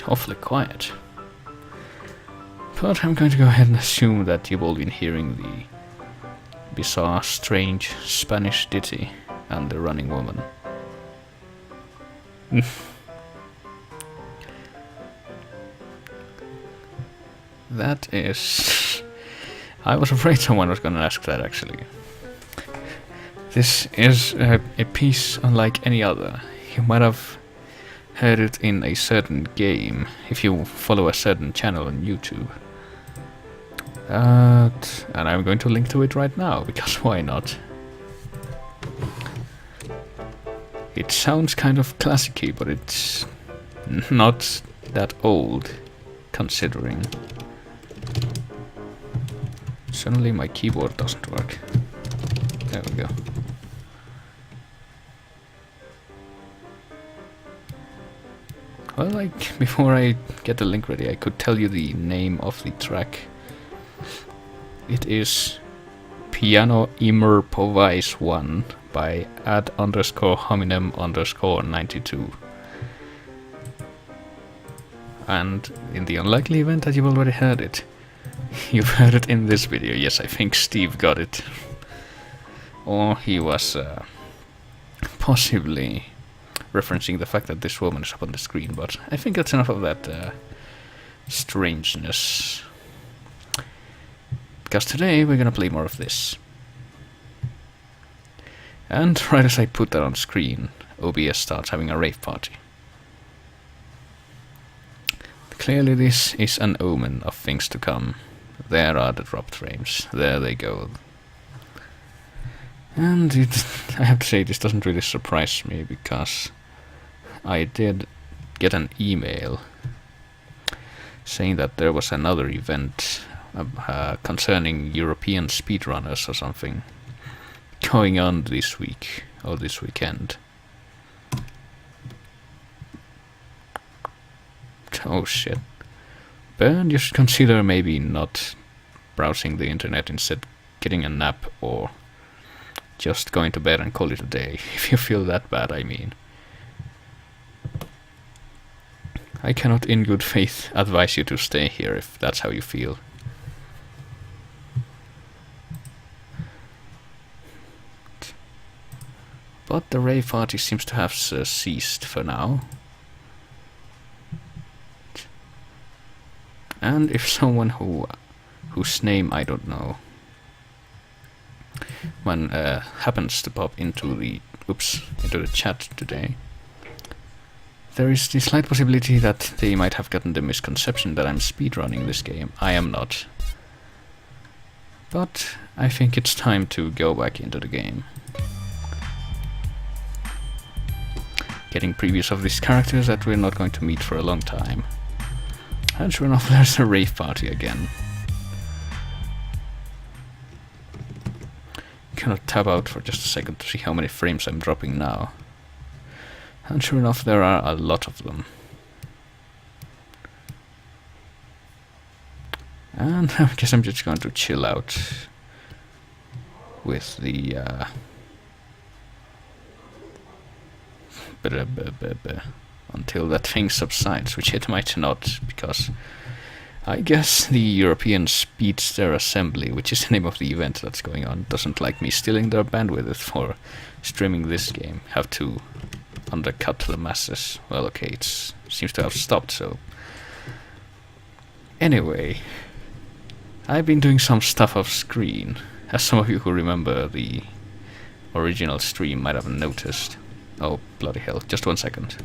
awfully quiet. But I'm going to go ahead and assume that you've all been hearing the bizarre, strange Spanish ditty and the running woman. That is... I was afraid someone was gonna ask that, actually. This is a piece unlike any other. You might have heard it in a certain game, if you follow a certain channel on YouTube. And I'm going to link to it right now, because why not? It sounds kind of classic-y, but it's not that old, considering. Suddenly my keyboard doesn't work. There we go. Well, like, before I get the link ready, I could tell you the name of the track. It is Piano Immerpovise 1 by ad_hominem_92. And in the unlikely event that you've already heard it, you've heard it in this video. Yes, I think Steve got it. Or he was possibly referencing the fact that this woman is up on the screen, but I think that's enough of that strangeness. Because today we're gonna play more of this. And right as I put that on screen, OBS starts having a rave party. Clearly this is an omen of things to come. There are the dropped frames. There they go. And I have to say, this doesn't really surprise me, because I did get an email saying that there was another event concerning European speedrunners or something going on this week, or this weekend. Oh shit. But you should consider maybe not browsing the internet, instead getting a nap, or just going to bed and call it a day, if you feel that bad, I mean. I cannot in good faith advise you to stay here if that's how you feel. But the rave party seems to have ceased for now. And if someone whose name I don't know happens to pop into the chat today, there is the slight possibility that they might have gotten the misconception that I'm speedrunning this game. I am not. But I think it's time to go back into the game. Getting previews of these characters that we're not going to meet for a long time. And sure enough, there's a rave party again. Gonna tab out for just a second to see how many frames I'm dropping now. And sure enough, there are a lot of them. And I guess I'm just going to chill out with the until that thing subsides, which it might not, because I guess the European Speedster Assembly, which is the name of the event that's going on, doesn't like me stealing their bandwidth for streaming this game. Have to undercut the masses. Well, okay, it seems to have stopped, so... Anyway, I've been doing some stuff off screen, as some of you who remember the original stream might have noticed. Oh, bloody hell, just 1 second.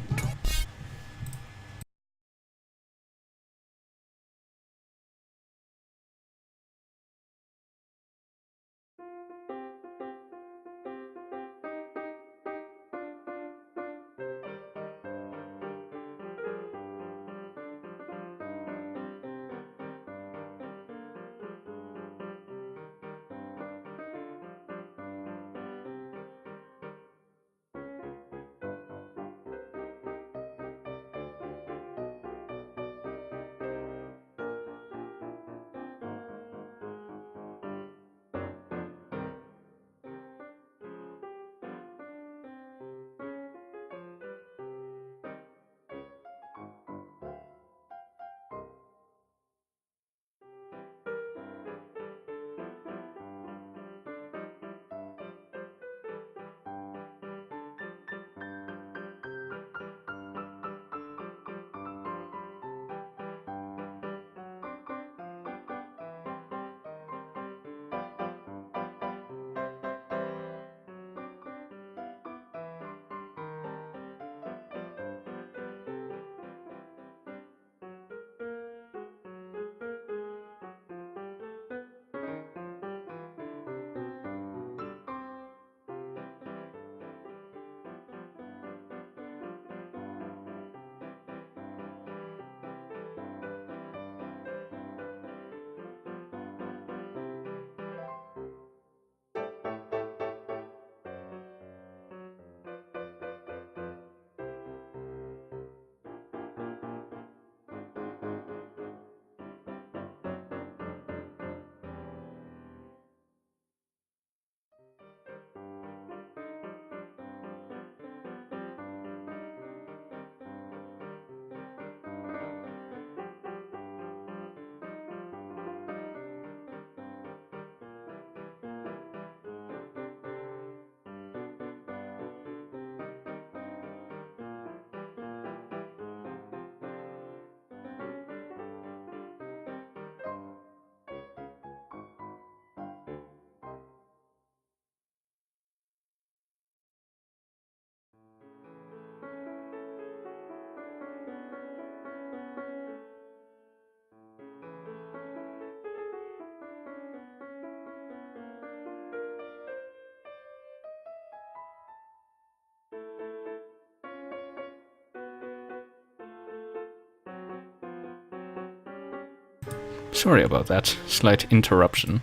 Sorry about that slight interruption.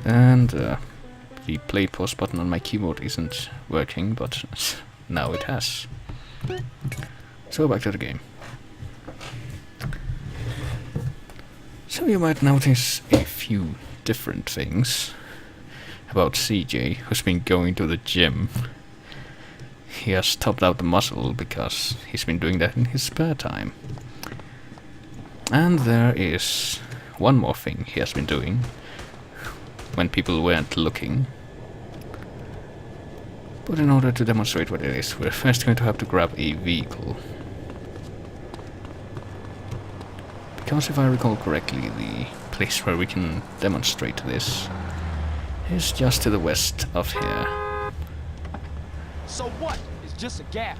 And the play pause button on my keyboard isn't working, but now it has. So back to the game. So you might notice a few different things about CJ, who's been going to the gym. He has topped out the muscle because he's been doing that in his spare time. And there is one more thing he has been doing when people weren't looking. But in order to demonstrate what it is, we're first going to have to grab a vehicle. Because if I recall correctly, the place where we can demonstrate this is just to the west of here. So what? It's just a gap.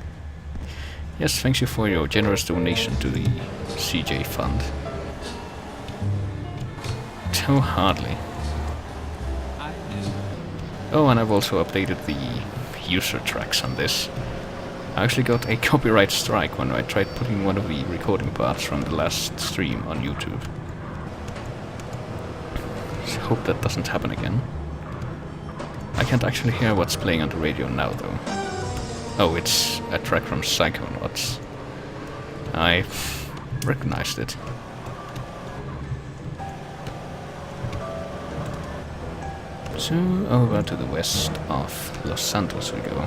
Yes, thank you for your generous donation to the CJ Fund. So hardly. Oh, and I've also updated the user tracks on this. I actually got a copyright strike when I tried putting one of the recording parts from the last stream on YouTube. So hope that doesn't happen again. I can't actually hear what's playing on the radio now, though. Oh, it's a track from Psychonauts. I recognized it. So, over to the west of Los Santos we go.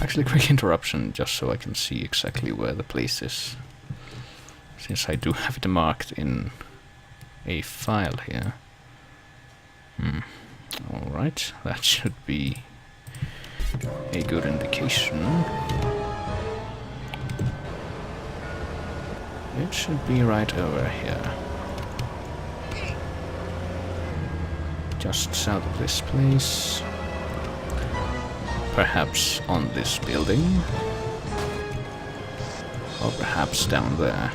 Actually, quick interruption, just so I can see exactly where the place is. Since I do have it marked in a file here. Alright, that should be a good indication. It should be right over here. Just south of this place. Perhaps on this building. Or perhaps down there.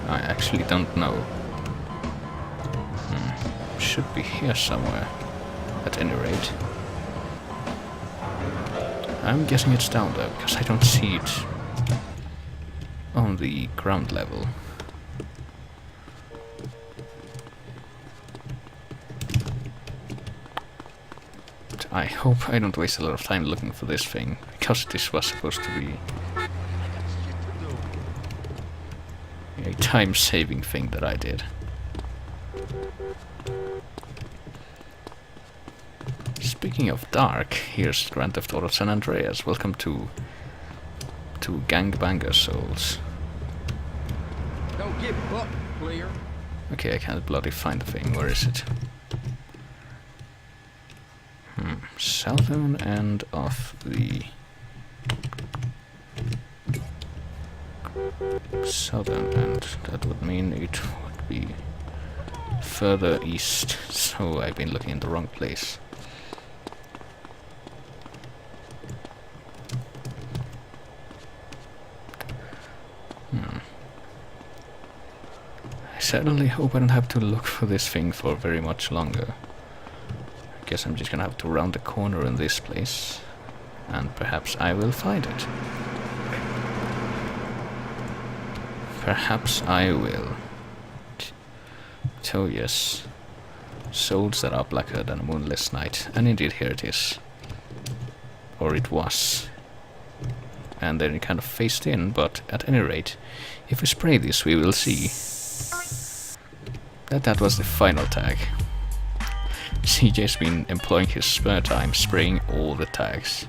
I actually don't know. Should be here somewhere, at any rate. I'm guessing it's down there, because I don't see it on the ground level. But I hope I don't waste a lot of time looking for this thing, because this was supposed to be a time-saving thing that I did. Speaking of dark, here's Grand Theft Auto San Andreas. Welcome to Gangbanger Souls. Don't get bucked, player. Okay, I can't bloody find the thing. Where is it? Southern end of the... southern end. That would mean it would be further east. So I've been looking in the wrong place. I certainly hope I don't have to look for this thing for very much longer. I guess I'm just gonna have to round the corner in this place, and perhaps I will find it. Perhaps I will. So yes, souls that are blacker than a moonless night, and indeed here it is. Or it was. And then it kind of phased in, but at any rate, if we spray this we will see that was the final tag. CJ's been employing his spare time spraying all the tags.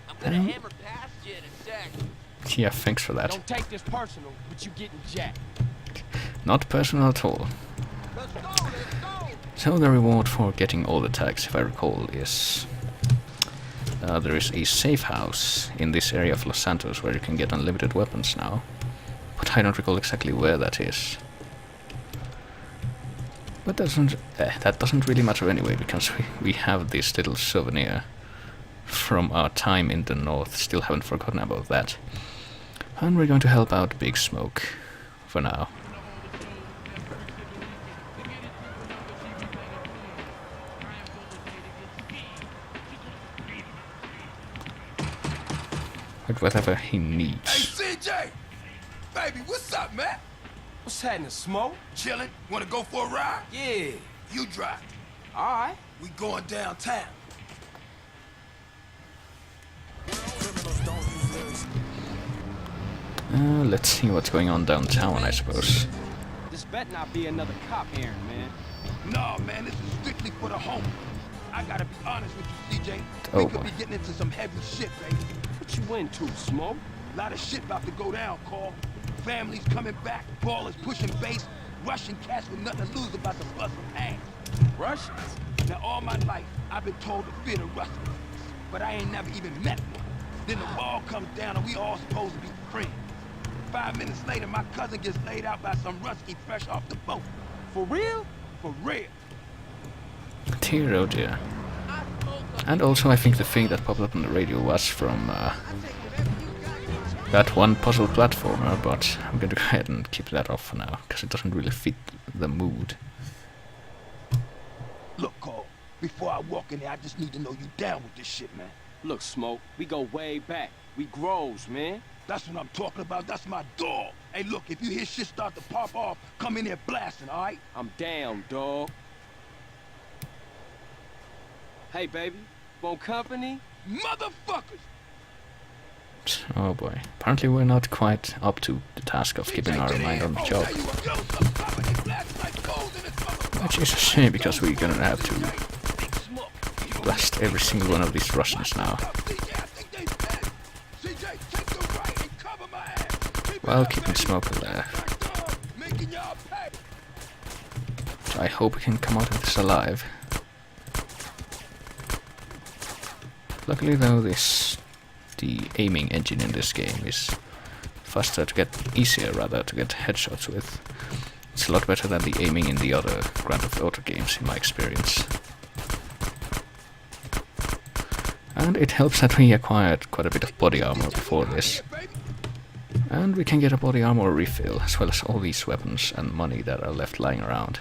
I'm gonna hammer past you in a sec. Yeah, thanks for that. Don't take this personal, but you getting jacked. Not personal at all. Let's go, let's go. So the reward for getting all the tags, if I recall, is... there is a safe house in this area of Los Santos where you can get unlimited weapons now. But I don't recall exactly where that is. But that doesn't really matter anyway, because we have this little souvenir from our time in the north. Still haven't forgotten about that. And we're going to help out Big Smoke for now. with whatever he needs. CJ! Baby, what's up, man? What's happening, Smoke? Chillin'? Wanna go for a ride? Yeah. You drive. Alright. We going downtown. Let's see what's going on downtown, I suppose. This better not be another cop errand, man. No, man, this is strictly for the home. I gotta be honest with you, CJ. Oh, We could boy. be getting into some heavy shit, baby. What you into, Smoke? A lot of shit about to go down, Carl. Families coming back, ballers pushing base, Russian cats with nothing to lose about to bust some ass. Russians? Now, all my life, I've been told to fear the Russians, but I ain't never even met one. Then the wall comes down and we all supposed to be friends. 5 minutes later, my cousin gets laid out by some Rusky fresh off the boat. For real? For real. Dear, oh dear. And also I think the thing that popped up on the radio was from that one puzzle platformer, but I'm going to go ahead and keep that off for now, because it doesn't really fit the mood. Look, Carl, before I walk in there, I just need to know you down with this shit, man. Look, Smoke, we go way back. We grows, man. That's what I'm talking about. That's my dog. Hey, look, if you hear shit start to pop off, come in there blasting, all right? I'm down, dog. Hey, baby. Want company? Motherfuckers! Oh boy. Apparently we're not quite up to the task of keeping our mind on the job. Which is a shame, because we're gonna have to blast every single one of these Russians now. While keeping Smoke alive. So I hope we can come out of this alive. Luckily though, the aiming engine in this game is faster to get, easier rather, to get headshots with. It's a lot better than the aiming in the other Grand Theft Auto games in my experience. And it helps that we acquired quite a bit of body armor before this. And we can get a body armor refill, as well as all these weapons and money that are left lying around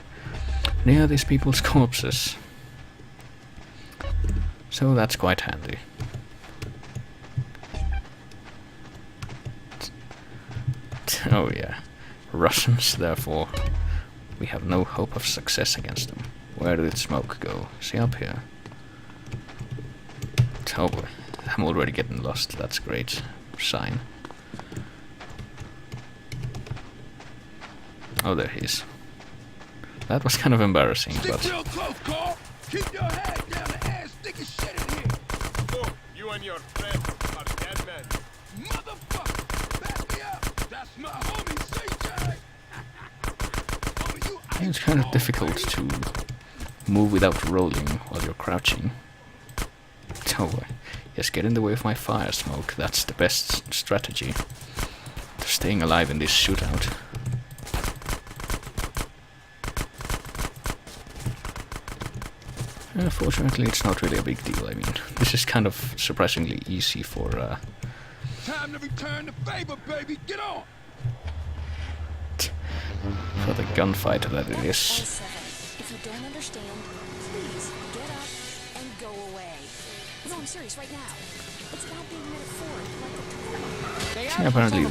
near these people's corpses. So that's quite handy. Oh yeah, Russians, therefore we have no hope of success against them. Where did Smoke go? Is he up here? Oh boy, I'm already getting lost, that's a great sign. Oh, there he is. That was kind of embarrassing, but... Stick real close, Carl. Keep your head down and ass sticking shit in here. Oh, you and your friend are dead men. Motherfucker, back me up. That's my homie, CJ. Homie, you It's kind of difficult to move without rolling while you're crouching. Oh, yes, get in the way of my fire, Smoke. That's the best strategy to staying alive in this shootout. Fortunately, it's not really a big deal. I mean, this is kind of surprisingly easy for time to return the favor, baby. Get on. for the gunfighter that it is. 7. If you don't understand, please get up and go away. No, I'm serious right now. It's about being metaphoric. Yeah, apparently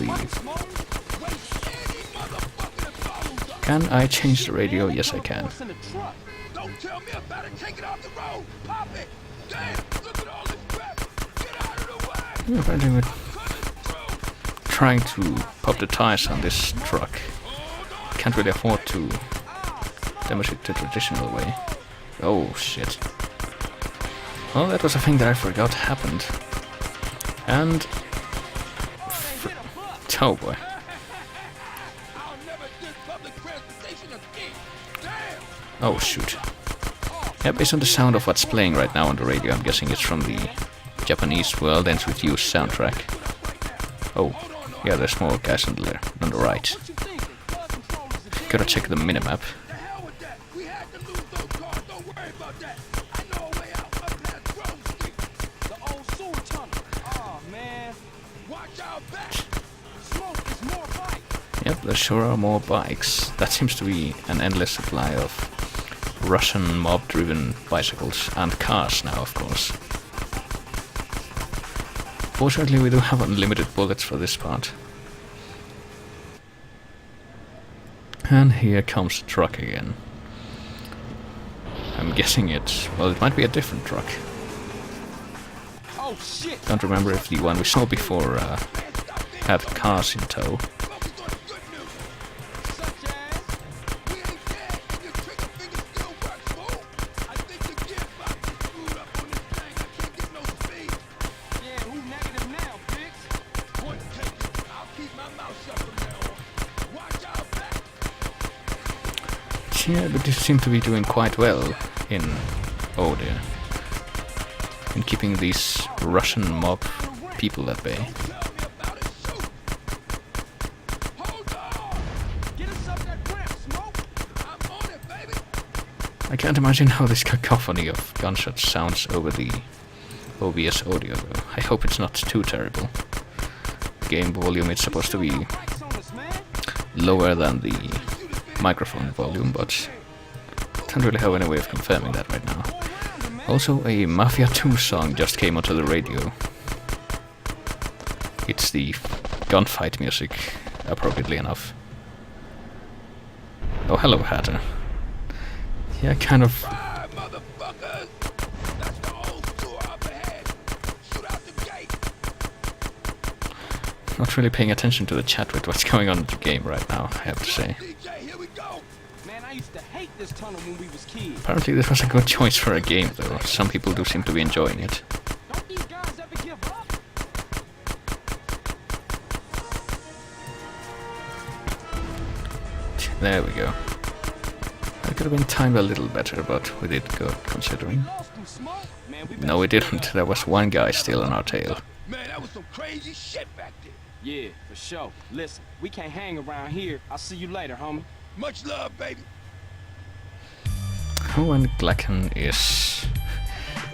Can I change the radio? Yes, I can. Don't tell me about it. Take it off the road. Pop it. Damn, look at all this crap. Get out of the way. Yeah, apparently we're trying to pop the tires on this truck. Can't really afford to damage it the traditional way. Oh shit. Well, that was a thing that I forgot happened. And... oh boy. Oh shoot. Yeah, based on the sound of what's playing right now on the radio, I'm guessing it's from the Japanese World Ends With You soundtrack. Oh, yeah, there's more guys on the right. Gotta check the minimap. Yep, there sure are more bikes. That seems to be an endless supply of Russian mob-driven bicycles and cars now, of course. Fortunately, we do have unlimited bullets for this part. And here comes the truck again. I'm guessing well, it might be a different truck. Oh shit! Don't remember if the one we saw before had cars in tow. Yeah, but they seem to be doing quite well in... oh dear. In keeping these Russian mob people at bay. I can't imagine how this cacophony of gunshots sounds over the OBS audio though. I hope it's not too terrible. Game volume is supposed to be lower than the microphone volume, but don't really have any way of confirming that right now. Also, a Mafia 2 song just came onto the radio. It's the gunfight music, appropriately enough. Oh, hello, Hatter. Yeah, kind of... not really paying attention to the chat with what's going on in the game right now, I have to say. Man, I used to hate this tunnel when we was kids. Apparently this was a good choice for a game though. Some people do seem to be enjoying it. Don't these guys ever give up? There we go. That could have been timed a little better, but we did good considering. No, we didn't. There was one guy still on our tail. Man, that was some crazy shit back there. Yeah, for sure. Listen, we can't hang around here. I'll see you later, homie. Much love, baby. Oh, and Glacken is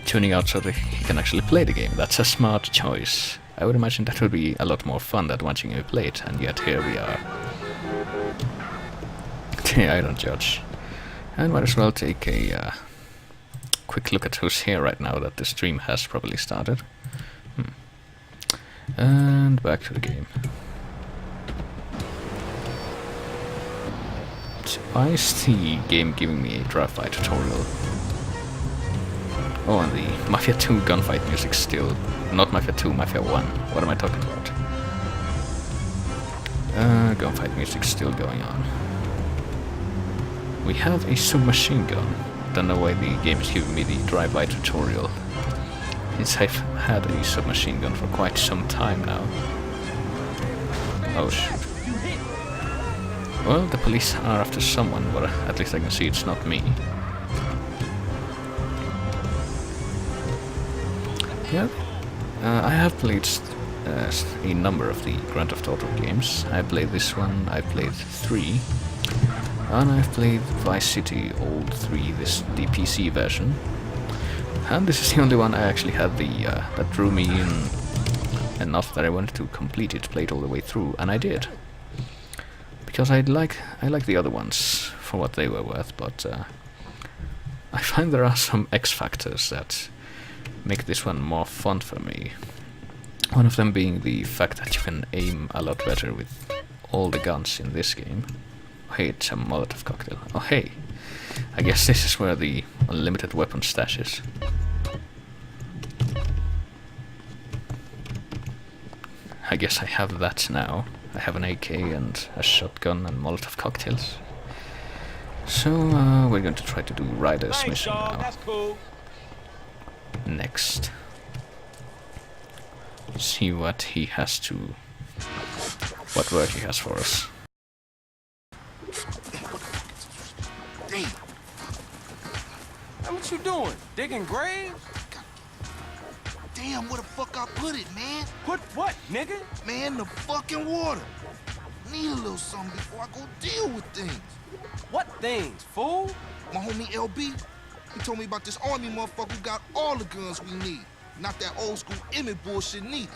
tuning out so that he can actually play the game. That's a smart choice. I would imagine that would be a lot more fun than watching you play it, and yet here we are. I don't judge. And might as well take a quick look at who's here right now that the stream has probably started. And back to the game. So why is the game giving me a drive-by tutorial? Oh, and the Mafia 2 gunfight music still. Not Mafia 2, Mafia 1. What am I talking about? Gunfight music still going on. We have a submachine gun. Don't know why the game is giving me the drive-by tutorial. Since I've had a submachine gun for quite some time now. Oh shoot. Well, the police are after someone, but at least I can see it's not me. Yeah, I have played a number of the Grand Theft Auto games. I played this one, I played 3, and I've played Vice City Old 3, the PC version. And this is the only one I actually had that drew me in enough that I wanted to complete it, play it all the way through, and I did. Because I like the other ones for what they were worth, but I find there are some X factors that make this one more fun for me. One of them being the fact that you can aim a lot better with all the guns in this game. Oh, hey, it's a Molotov cocktail. Oh hey, I guess this is where the unlimited weapon stash is. I guess I have that now. I have an AK and a shotgun and Molotov cocktails. So we're going to try to do Ryder's mission now. That's cool. Next. See what he has to... what work he has for us. Damn. Hey, what you doing? Digging graves? Damn, where the fuck I put it, man? Put what, nigga? Man, the fucking water. Need a little something before I go deal with things. What things, fool? My homie LB, he told me about this army motherfucker who got all the guns we need. Not that old school Emmett bullshit neither.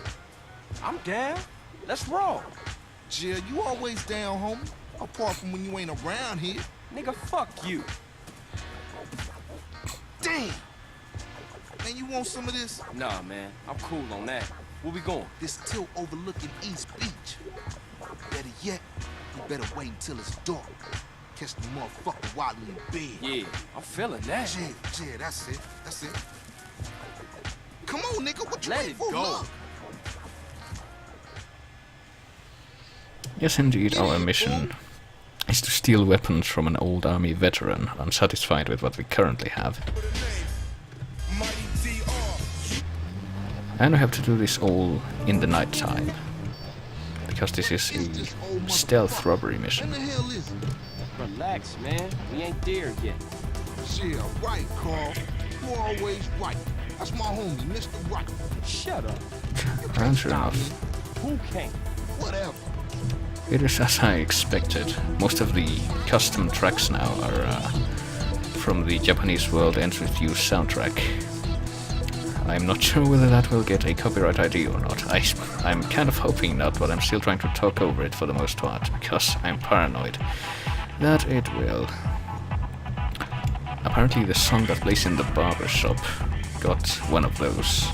I'm down. Let's roll. Jill, you always down, homie. Apart from when you ain't around here. Nigga, fuck you. Damn. Man, you want some of this? Nah, man. I'm cool on that. Where we going? This tilt overlooking East Beach. Better yet, you better wait until it's dark. Catch the motherfucker while in bed. Yeah, I'm feeling that. Yeah, that's it. That's it. Come on, nigga, what you Let waiting it for? go. Look. Yes, indeed, our mission is to steal weapons from an old army veteran, unsatisfied with what we currently have. And we have to do this all in the night time, because this is a stealth robbery mission. What the hell is it? Relax, man. We ain't there yet. Yeah, right, Carl. You always right. That's my homie, Mr. Right. Shut up. And sure enough, Who can't? Whatever. it is as I expected. Most of the custom tracks now are from the Japanese World Ends With You soundtrack. I'm not sure whether that will get a copyright ID or not. I'm kind of hoping not, but I'm still trying to talk over it for the most part, because I'm paranoid that it will. Apparently the song that plays in the barber shop got one of those.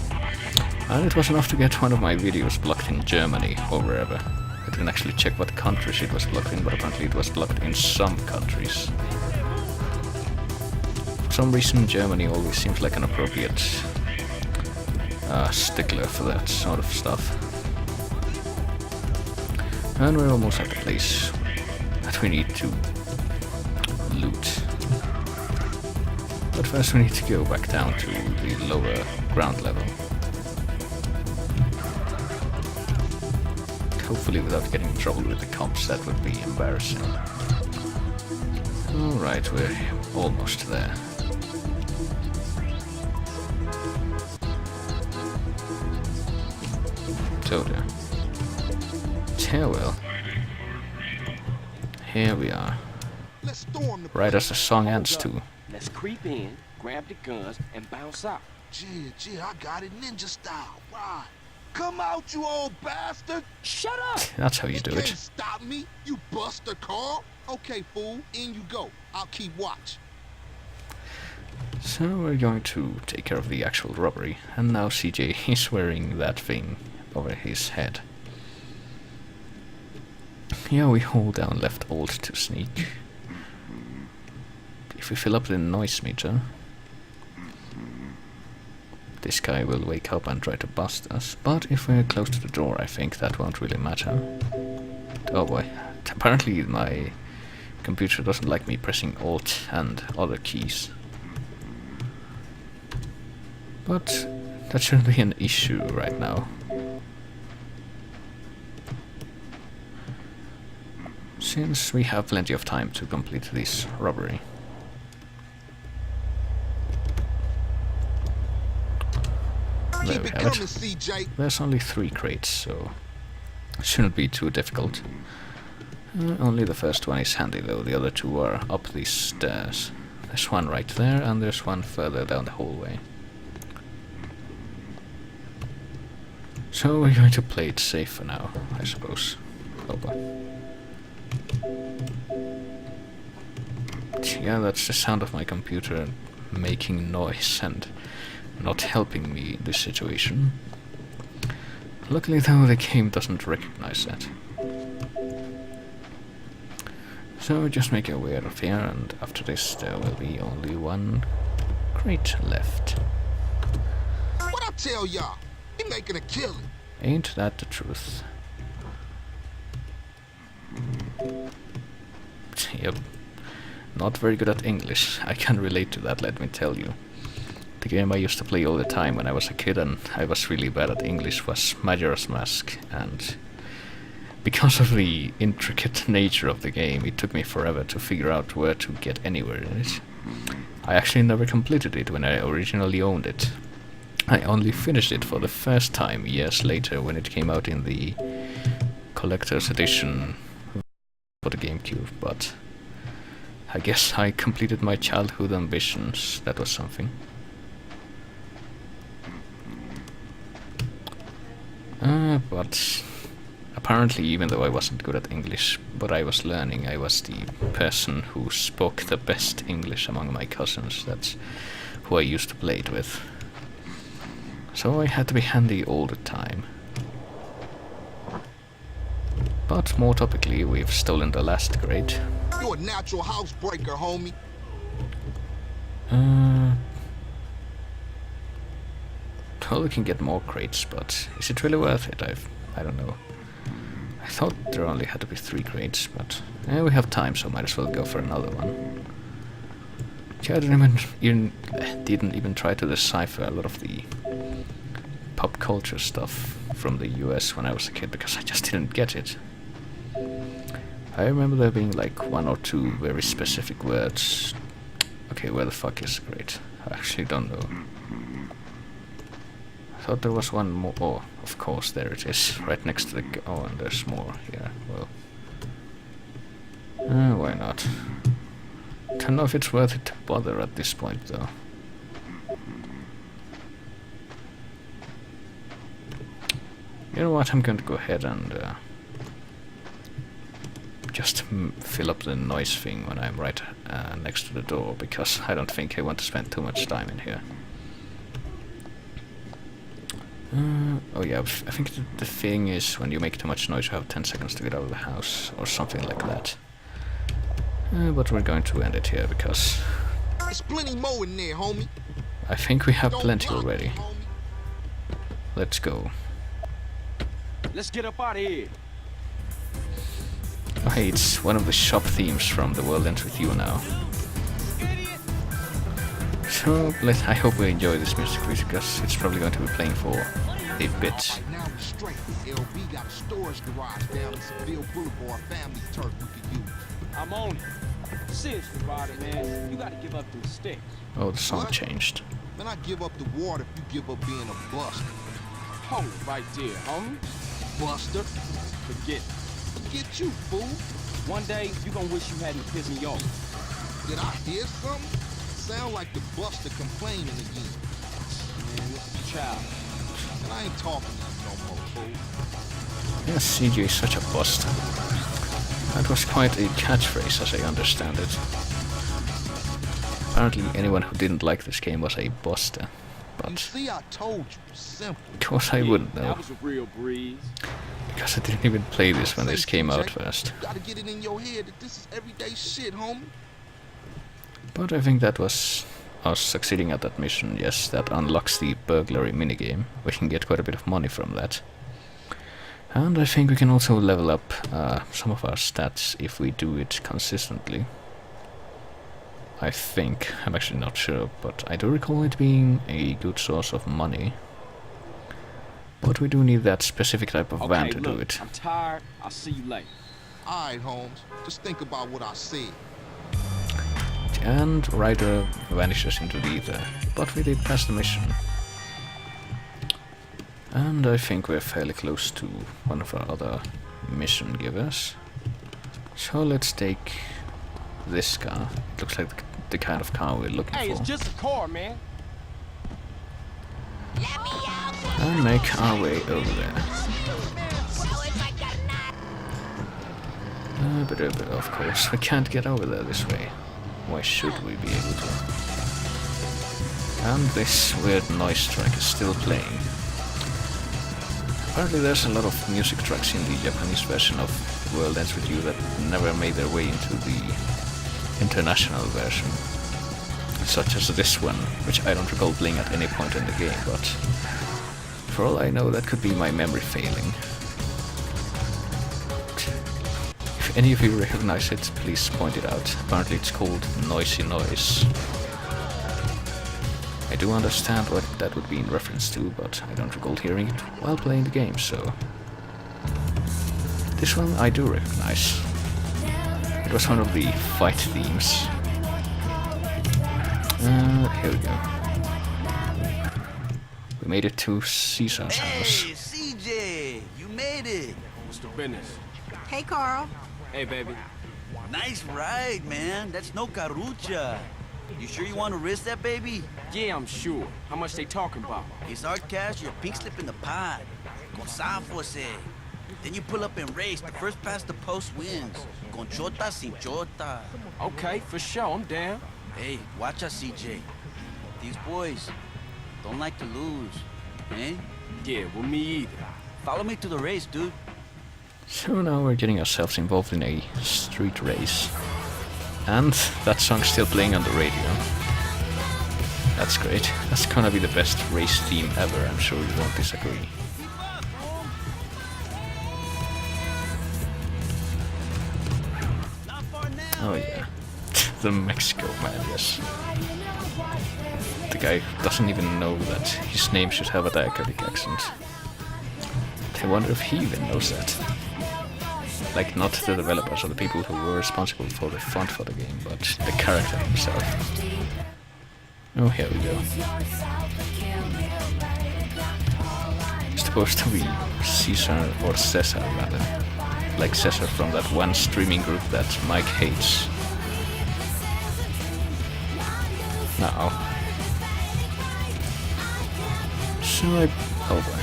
And it was enough to get one of my videos blocked in Germany or wherever. I didn't actually check what countries it was blocked in, but apparently it was blocked in some countries. For some reason Germany always seems like an appropriate stickler for that sort of stuff. And we're almost at the place that we need to loot. But first we need to go back down to the lower ground level. Hopefully without getting in trouble with the cops, that would be embarrassing. Alright, we're almost there. So there. Yeah, well. Here we are. Let's storm the Right as the song ends Hold too. up. Let's creep in, grab the guns, and bounce out. Yeah, I got it ninja style. Right. Come out, you old bastard! Shut up! That's how you do Can't it. stop me, you buster, Carl. Okay, fool, in you go. I'll keep watch. So we're going to take care of the actual robbery. And now CJ is wearing that thing over his head. Yeah, we hold down left alt to sneak. If we fill up the noise meter, this guy will wake up and try to bust us. But if we're close to the door, I think that won't really matter. Oh boy. Apparently my computer doesn't like me pressing alt and other keys. But that shouldn't be an issue right now. Since we have plenty of time to complete this robbery. There Keep we it have coming, it. CJ. There's only 3 crates, so it shouldn't be too difficult. Only the first one is handy though, the other 2 are up these stairs. There's one right there, and there's one further down the hallway. So we're going to play it safe for now, I suppose. Oh boy. Yeah, that's the sound of my computer making noise and not helping me in this situation. Luckily though, the game doesn't recognize that. So just make your way out of here, and after this there will be only 1 crate left. What I tell y'all? He making a killing. Ain't that the truth? Yep. Not very good at English. I can relate to that, let me tell you. The game I used to play all the time when I was a kid and I was really bad at English was Majora's Mask, and because of the intricate nature of the game, it took me forever to figure out where to get anywhere in it. I actually never completed it when I originally owned it. I only finished it for the first time years later when it came out in the collector's edition for the GameCube, but I guess I completed my childhood ambitions. That was something. But apparently, even though I wasn't good at English, but I was learning, I was the person who spoke the best English among my cousins. That's who I used to play it with. So I had to be handy all the time. But more topically, we've stolen the last crate. You're a natural housebreaker, homie. Well, we can get more crates, but is it really worth it? I don't know. I thought there only had to be 3 crates, but we have time, so might as well go for another one. I didn't even try to decipher a lot of the pop culture stuff from the US when I was a kid, because I just didn't get it. I remember there being like 1 or 2 very specific words. Okay, where the fuck is the crate? I actually don't know. I thought there was one more. Oh, of course, there it is, right next to the. Oh, and there's more here. Well, why not? Don't know if it's worth it to bother at this point, though. You know what? I'm going to go ahead and just fill up the noise thing when I'm right next to the door, because I don't think I want to spend too much time in here. Oh yeah, I think the thing is when you make too much noise you have 10 seconds to get out of the house, or something like that. But we're going to end it here, because There's plenty more in there, homie. I think we have Don't plenty block already. me, homie. Let's go. Let's get up out of here. Oh hey, it's one of the shop themes from The World Ends With You now. So, I hope we enjoy this music, because it's probably going to be playing for a bit. Right now we straight. LB got a storage garage down in Seville Boulevard, family turf we could use. I'm on it. Seriously about it, man. You gotta give up them sticks. Oh, the song What? changed. Man, I give up the water if you give up being a buster. Hold it right there, homie. Buster? Forget it. Get you, fool. One day, you gonna wish you hadn't pissed me off. Did I hear something? Sound like the buster complaining again. Man, this is child. And I ain't talking to you no more, fool. Yes, CJ is such a buster. That was quite a catchphrase, as I understand it. Apparently anyone who didn't like this game was a buster. You But see, I told you. Simple. of course I wouldn't know, That was a real breeze. because I didn't even play this when Say, this came out CJ, first. You gotta get it in your head that this is everyday shit, homie. But I think that was us succeeding at that mission. Yes, that unlocks the burglary minigame. We can get quite a bit of money from that. And I think we can also level up some of our stats if we do it consistently. I think. I'm actually not sure, but I do recall it being a good source of money. But we do need that specific type of van Okay, to look, do it. I'm tired. I'll see you later. Alright, Holmes. Just think about what I said. And Ryder vanishes into the ether. But we did pass the mission. And I think we're fairly close to one of our other mission givers. So let's take this car. It looks like the kind of car we're looking Hey, for. it's just a car, man. And make our way over there. But of course, we can't get over there this way. Why should we be able to? And this weird noise track is still playing. Apparently there's a lot of music tracks in the Japanese version of World Ends With You that never made their way into the international version. Such as this one, which I don't recall playing at any point in the game, but for all I know that could be my memory failing. If any of you recognize it, please point it out. Apparently it's called Noisy Noise. I do understand what that would be in reference to, but I don't recall hearing it while playing the game, so... This one I do recognize. It was one of the fight themes. Here we go. We made it to Caesar's house. Hey, CJ, you made it. What's the business? Hey, Carl. Hey, baby. Nice ride, man. That's no carucha. You sure you want to risk that, baby? Yeah, I'm sure. How much they talking about? It's our cash, your pink slip in the pot. Con Santos, eh. Then you pull up and race. The first past the post wins. Con chota sin chota. Okay, for sure. I'm down. Hey, watch us, CJ. These boys don't like to lose, eh? Yeah, well, me either. Follow me to the race, dude. So now we're getting ourselves involved in a street race. And that song's still playing on the radio. That's great. That's gonna be the best race theme ever, I'm sure you won't disagree. Oh yeah. The Mexico man, yes. The guy doesn't even know that his name should have a diacritic accent. I wonder if he even knows that. Like, not the developers or the people who were responsible for the font for the game, but the character himself. Oh, here we go. It's supposed to be Caesar, or Cesar rather. Like Cesar from that one streaming group that Mike hates. Now. So oh boy.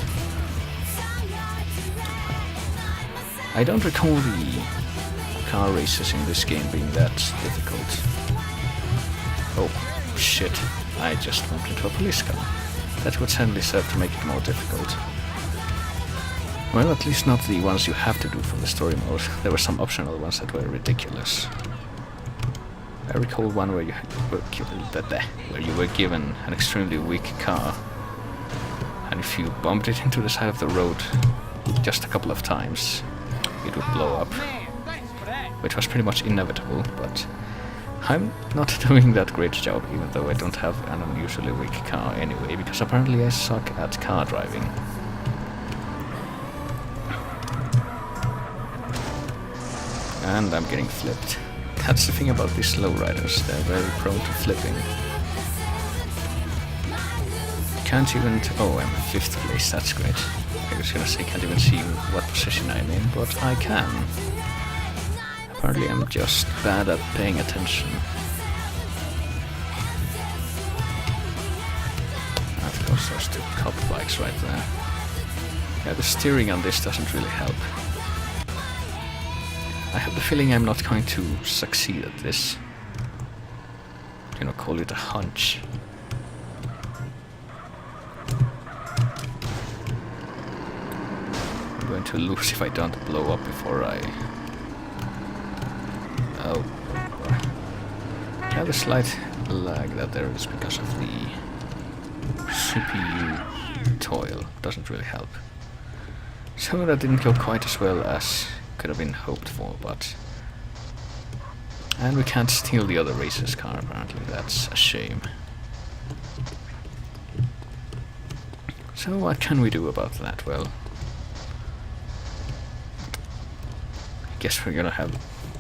I don't recall the car races in this game being that difficult. Oh, shit. I just bumped into a police car. That would certainly serve to make it more difficult. Well, at least not the ones you have to do for the story mode. There were some optional ones that were ridiculous. I recall one where you were given an extremely weak car, and if you bumped it into the side of the road just a couple of times, it would blow up, which was pretty much inevitable, but I'm not doing that great job, even though I don't have an unusually weak car anyway, because apparently I suck at car driving. And I'm getting flipped. That's the thing about these lowriders, they're very prone to flipping. Can't even... oh, I'm in 5th place, that's great. I was gonna say can't even see what position I'm in, but I can. Apparently I'm just bad at paying attention. Of course, those two cop bikes right there. Yeah, the steering on this doesn't really help. I have the feeling I'm not going to succeed at this. You know, call it a hunch. I'm going to lose if I don't blow up before I... oh boy. Yeah, the slight lag that there is because of the CPU toil doesn't really help. So that didn't go quite as well as could have been hoped for, but... and we can't steal the other racer's car, apparently. That's a shame. So what can we do about that? Well, I guess we're gonna have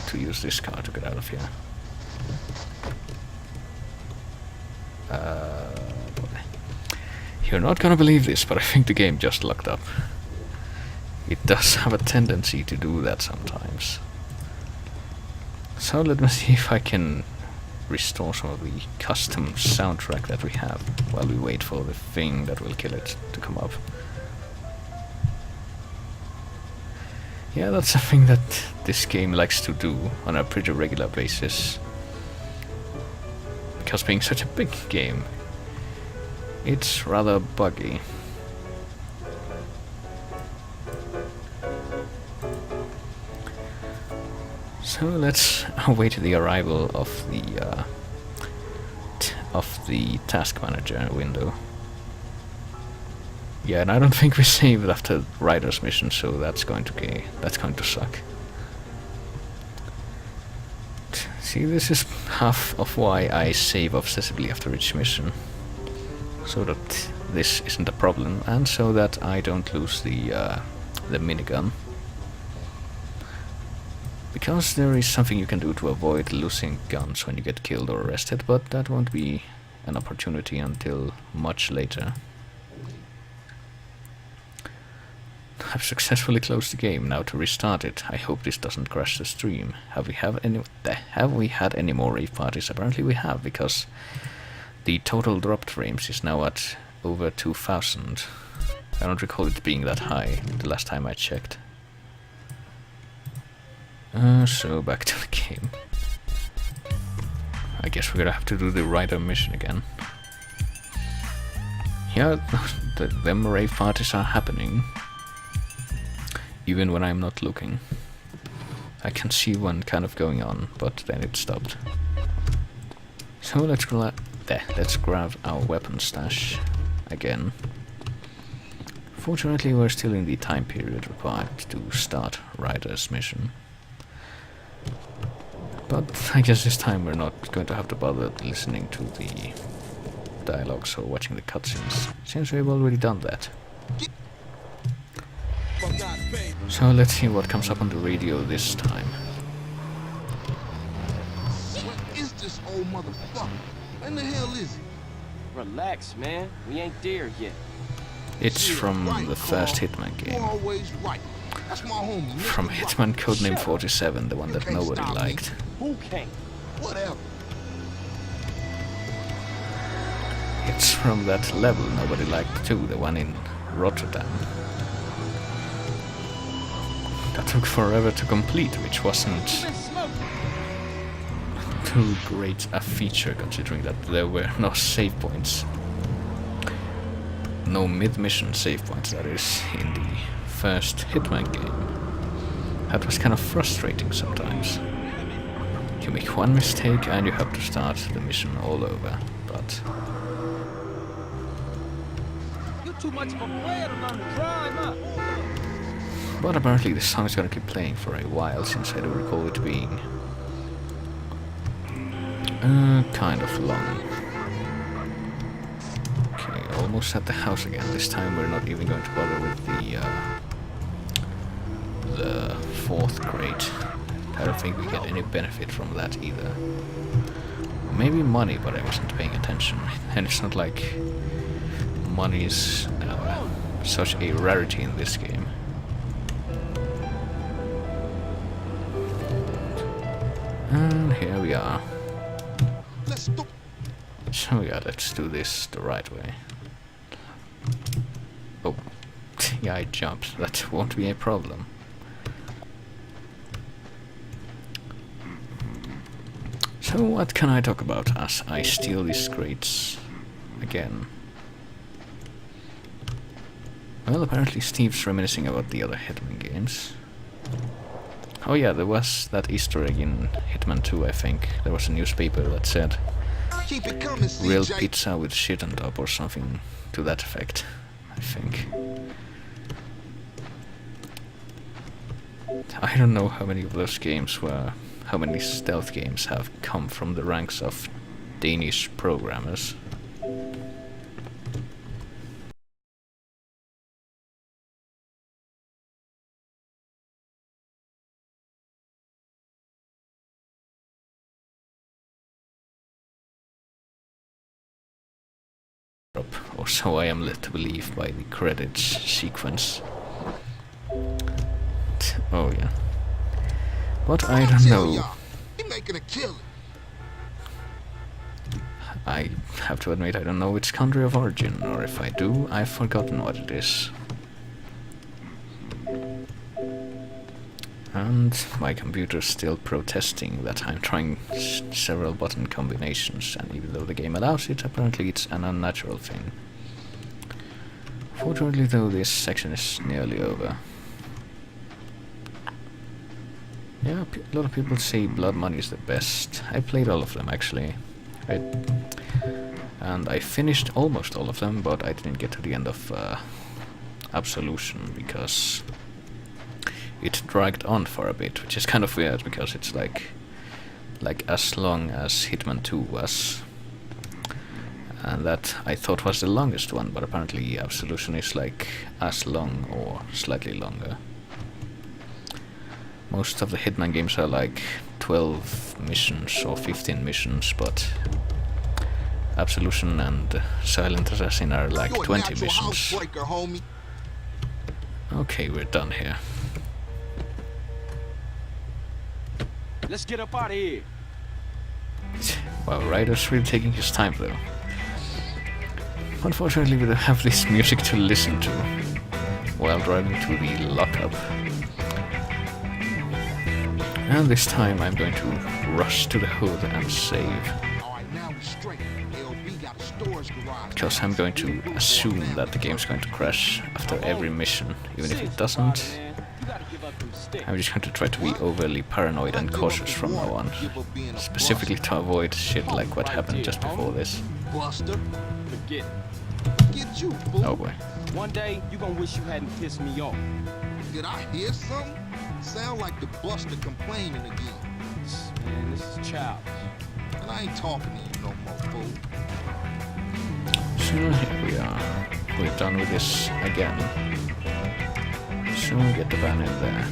to use this car to get out of here. Boy. You're not gonna believe this, but I think the game just locked up. It does have a tendency to do that sometimes. So let me see if I can restore some of the custom soundtrack that we have while we wait for the thing that will kill it to come up. Yeah, that's something that this game likes to do on a pretty regular basis. Because being such a big game, it's rather buggy. So let's await the arrival of the task manager window. Yeah, and I don't think we saved after Ryder's mission, so that's going to suck. See, this is half of why I save obsessively after each mission, so that this isn't a problem, and so that I don't lose the minigun. Because there is something you can do to avoid losing guns when you get killed or arrested, but that won't be an opportunity until much later. I've successfully closed the game. Now to restart it. I hope this doesn't crash the stream. Have we had any more rave parties? Apparently we have, because the total dropped frames is now at over 2,000. I don't recall it being that high the last time I checked. So back to the game. I guess we're gonna have to do the Ryder mission again. Yeah, them rave parties are happening. even when I'm not looking. I can see one kind of going on, but then it stopped. So let's grab our weapon stash again. Fortunately, we're still in the time period required to start Ryder's mission. But I guess this time we're not going to have to bother listening to the dialogues or watching the cutscenes, since we've already done that. So let's see what comes up on the radio this time. What is this old motherfucker? When the hell is he? Relax, man. We ain't there yet. It's from the first Hitman game. From Hitman Codename 47, the one that nobody liked. Who can't? Whatever. It's from that level nobody liked too, the one in Rotterdam. That took forever to complete, which wasn't too great a feature considering that there were no save points. No mid-mission save points, that is, in the first Hitman game. That was kind of frustrating sometimes. You make one mistake and you have to start the mission all over, but... You're too much of a player to learn to drive, huh? But apparently this song is gonna keep playing for a while, since I do recall it being... kind of long. Okay, almost at the house again. This time we're not even going to bother with the 4th grade. I don't think we get any benefit from that either. Maybe money, but I wasn't paying attention. And it's not like money is such a rarity in this game. And here we are. So yeah, let's do this the right way. Oh, yeah, I jumped. That won't be a problem. So what can I talk about as I steal these crates again? Well, apparently Steve's reminiscing about the other Hitman games. Oh yeah, there was that Easter egg in Hitman 2, I think. There was a newspaper that said Keep it coming, real CJ. pizza with shit on top or something to that effect, I think. I don't know how many of those games were, how many stealth games have come from the ranks of Danish programmers. Or so I am led to believe by the credits sequence. Oh yeah. But I don't know. He making a killing. I have to admit I don't know its country of origin, or if I do, I've forgotten what it is. And my computer's still protesting that I'm trying several button combinations, and even though the game allows it, apparently it's an unnatural thing. Fortunately though, this section is nearly over. Yeah, a lot of people say Blood Money is the best. I played all of them actually. And I finished almost all of them, but I didn't get to the end of Absolution because it dragged on for a bit, which is kind of weird because it's like as long as Hitman 2 was. And that I thought was the longest one, but apparently Absolution is like as long or slightly longer. Most of the Hitman games are like 12 missions or 15 missions, but Absolution and Silent Assassin are like 20 missions. Okay, we're done here. Let's get up out of here. Wow, Ryder's really taking his time though. Unfortunately, we don't have this music to listen to while driving to the lockup. And this time I'm going to rush to the hood and save. Because I'm going to assume that the game's going to crash after every mission. Even if it doesn't, gotta give up them sticks. I'm just going to try to be overly paranoid and cautious from now on. Specifically to avoid shit like what happened just before this. Buster, Forget it. get you, fool. Oh boy. One day, you gonna wish you hadn't pissed me off. Did I hear something? Sound like the Buster complaining again. Man, this is childish. And I ain't talking to you no more, fool. So here we are. We're done with this again. So get the van in there.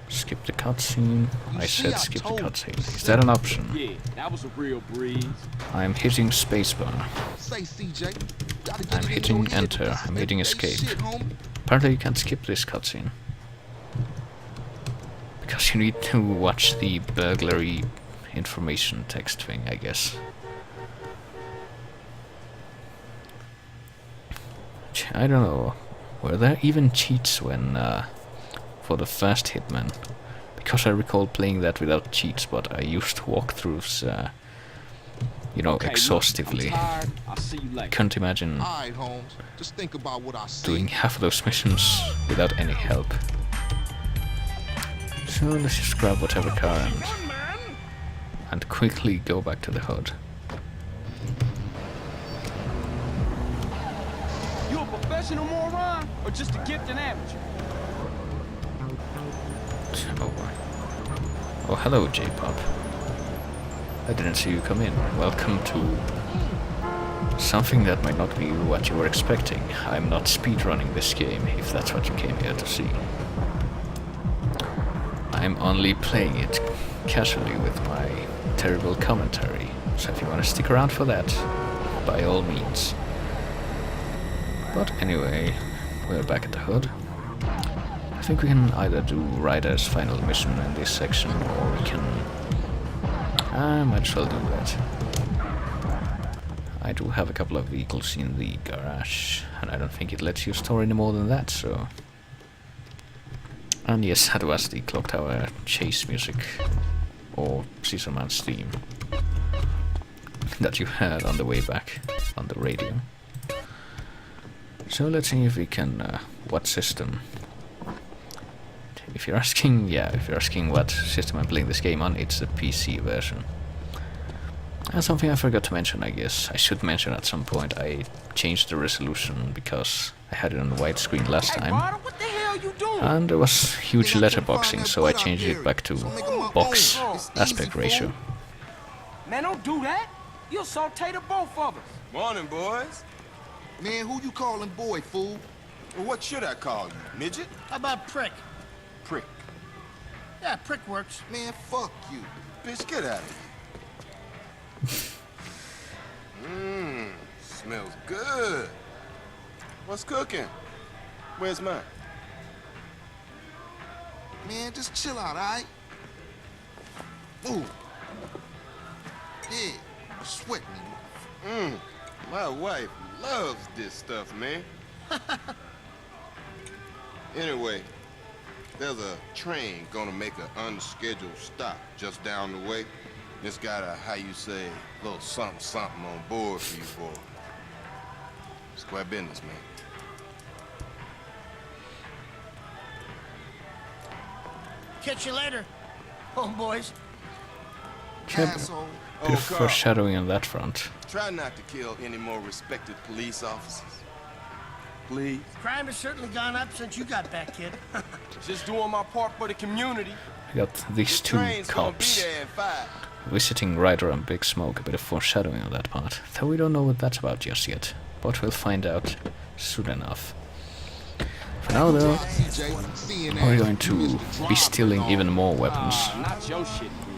Skip the cutscene. I said skip the cutscene. Is that an option? Yeah, that was a real breeze. I'm hitting spacebar. Say, CJ, gotta get I'm it in hitting your head enter. that this I'm hitting everyday escape. shit, homie. Apparently you can't skip this cutscene. Because you need to watch the burglary information text thing, I guess. I don't know. Were there even cheats when for the first Hitman? Because I recall playing that without cheats, but I used walkthroughs, you know, Okay, look, exhaustively. I'm tired. I'll see you later. Couldn't imagine All right, Holmes. Just think about what I said. doing half of those missions without any help. So let's just grab whatever car and quickly go back to the hood. You a professional moron or just a gifted amateur? Oh boy. Oh, hello, J-Pop. I didn't see you come in. Welcome to something that might not be what you were expecting. I'm not speedrunning this game, if that's what you came here to see. I'm only playing it casually with my terrible commentary. So if you want to stick around for that, by all means. But anyway, we're back at the hood. I think we can either do Ryder's final mission in this section, or we can... I might as well do that. I do have a couple of vehicles in the garage, and I don't think it lets you store any more than that, so... And yes, that was the Clock Tower chase music, or Caesar Man's theme, that you heard on the way back on the radio. So let's see if we can, what system? If you're asking, yeah, if you're asking what system I'm playing this game on, it's the PC version. And something I forgot to mention, I guess. I should mention at some point, I changed the resolution because I had it on widescreen last Hey, time. Ryder, what the hell you doing? And there was huge letterboxing, so I changed it back to box aspect ratio. Man, don't do that. You'll saute the both of us. Morning, boys. Man, who you calling boy, fool? Well, what should I call you? Midget? How about prick? Prick. Yeah, prick works. Man, fuck you. Bitch, get out of here. Smells good. What's cooking? Where's mine? Man, just chill out, alright? Move. Yeah, sweat me. My wife loves this stuff, man. Anyway, there's a train gonna make an unscheduled stop just down the way. It's got a, how you say, little something on board for you, boy. Square business, man. Catch you later, homeboys. Asshole. Bit of Carl, foreshadowing on that front. try not to kill any more respected police officers. Please. Crime has certainly gone up since you got back, kid. Just doing my part for the community. We got these two Train's gonna be cops there in 5. visiting Ryder and Big Smoke. A bit of foreshadowing on that part. Though we don't know what that's about just yet. But we'll find out soon enough. For now though, we're going to be stealing even more weapons. Not your shit, dude.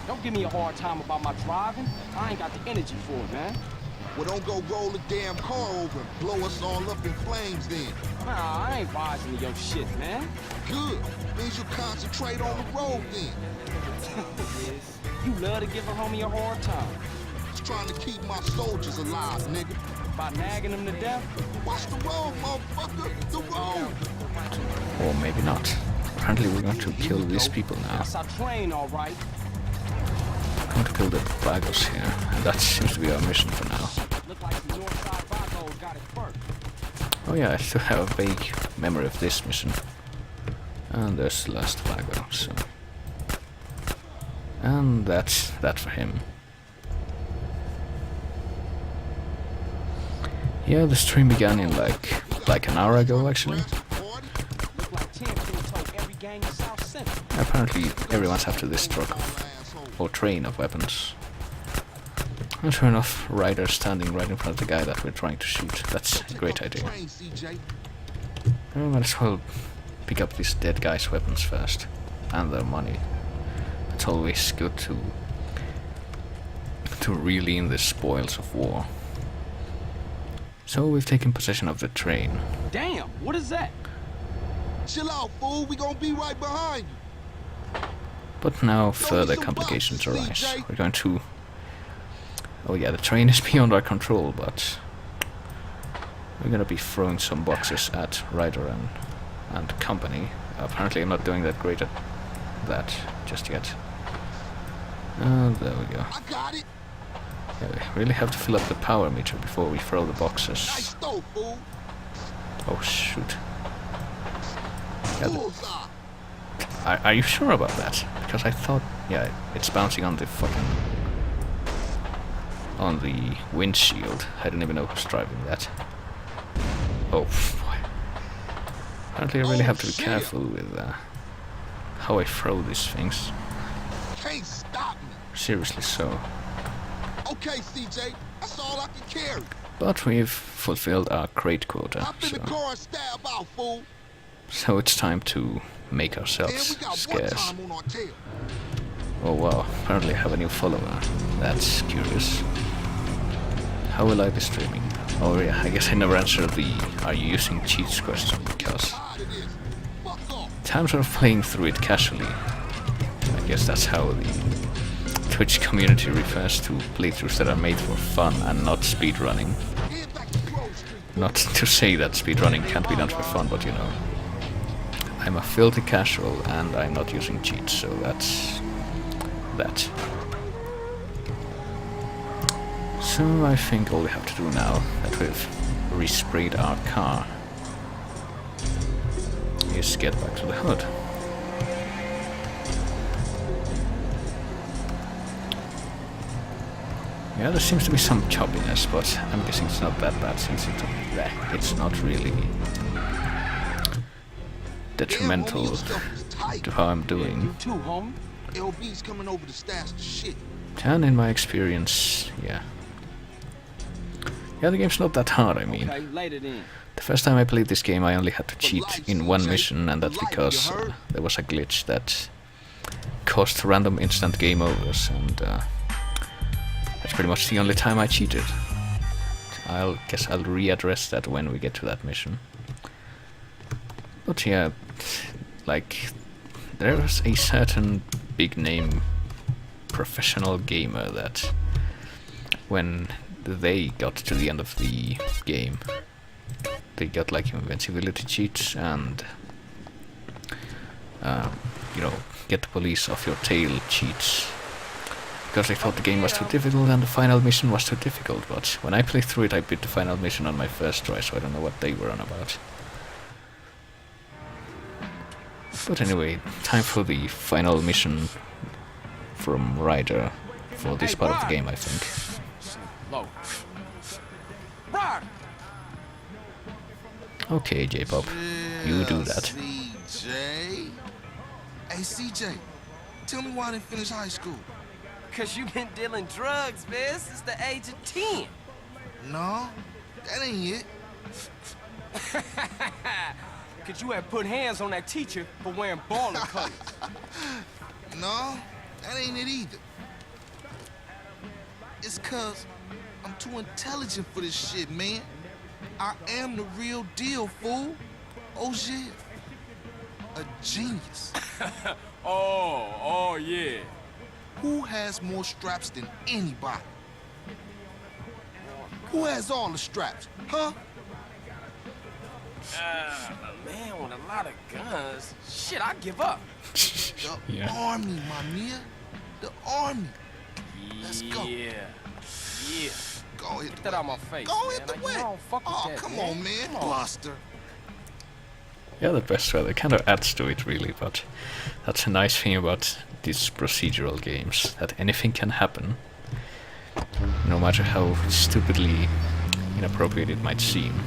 Don't give me a hard time about my driving. I ain't got the energy for it, man. Well, don't go roll the damn car over and blow us all up in flames then. Nah, I ain't rising to your shit, man. Good. Means you concentrate on the road then. Yes. You love to give a homie a hard time. Just trying to keep my soldiers alive, nigga. By nagging them to death. Watch the road, motherfucker. The road. Or maybe not. Apparently we're going to kill these people now. That's our train, all right. We're going to kill the Vagos here. And that seems to be our mission for now. Look like the Northside Vagos got it first. Oh yeah, I still have a vague memory of this mission. And there's the last flago, so... And that's that for him. Yeah, the stream began in like an hour ago, actually. Look like 10 told every gang in South Central. Apparently everyone's after this truck or train of weapons. And sure enough, Ryder standing right in front of the guy that we're trying to shoot. That's a great idea. I might as well pick up these dead guys' weapons first. And their money. It's always good to reel in the spoils of war. So we've taken possession of the train. Damn, what is that? Chill out, fool. We gonna be right behind you. But now further complications arise. We're going to... Oh yeah, the train is beyond our control, but... We're gonna be throwing some boxes at Ryder and company. Apparently I'm not doing that great at that just yet. There we go. I got it. Yeah, we really have to fill up the power meter before we throw the boxes. Nice throw, fool. Oh shoot. Yeah, Bullseye. are you sure about that? Because I thought, yeah, it's bouncing on the fucking... on the windshield. I didn't even know who's driving that. Oh boy. Apparently I really have to be careful with how I throw these things. Can't stop me. Seriously so. Okay, CJ. That's all I can carry. But we've fulfilled our crate quota, Hop in the car and stab out, fool. so it's time to make And ourselves we got one scarce. time on our tail. Oh wow, apparently I have a new follower. That's curious. How will I be streaming? Oh yeah, I guess I never answered the "are you using cheats" question, because Tired of this. Fuck off. times of playing through it casually. I guess that's how the Twitch community refers to playthroughs that are made for fun and not speedrunning. Head back to Grove Street. Not to say that speedrunning can't be done for fun, but you know. I'm a filthy casual and I'm not using cheats, so that's that. So I think all we have to do now, that we've resprayed our car, is get back to the hood. Yeah, there seems to be some choppiness, but I'm guessing it's not that bad since it's not really detrimental Damn, homie, your stuff is tight. to how I'm doing. You too, homie. LB's coming over to stash the shit. And in my experience, yeah. Yeah, the game's not that hard, I mean. Okay, later then. The first time I played this game I only had to cheat in one mission, and that's because there was a glitch that caused random instant game overs, and that's pretty much the only time I cheated. Guess I'll readdress that when we get to that mission. But yeah, like, there's a certain big name professional gamer that when they got to the end of the game, they got like invincibility cheats and you know, get the police off your tail cheats, because they thought the game was too difficult and the final mission was too difficult. But when I played through it, I beat the final mission on my first try, so I don't know what they were on about. But anyway, time for the final mission from Ryder for this part of the game, I think. Low. Ryder! Okay, J-Pop, you do that. CJ. Hey, CJ. Tell me why I didn't finish high school. Cause you been dealing drugs, man, since the age of 10. No, that ain't it. Cause you had put hands on that teacher for wearing baller colors. No, that ain't it either. It's cause I'm too intelligent for this shit, man. I am the real deal, fool. Oh shit. A genius. Oh yeah. Who has more straps than anybody? Who has all the straps, huh? A man with a lot of guns. Shit, I give up. The army, my Mia. The army. Let's go. Yeah. Go hit Get the that out my face. Go man. hit the Like, wet. you don't fuck with Oh, that, come man. on, man. Come on. Buster. Yeah, the best weather kind of adds to it, really, but that's a nice thing about these procedural games, that anything can happen, no matter how stupidly inappropriate it might seem.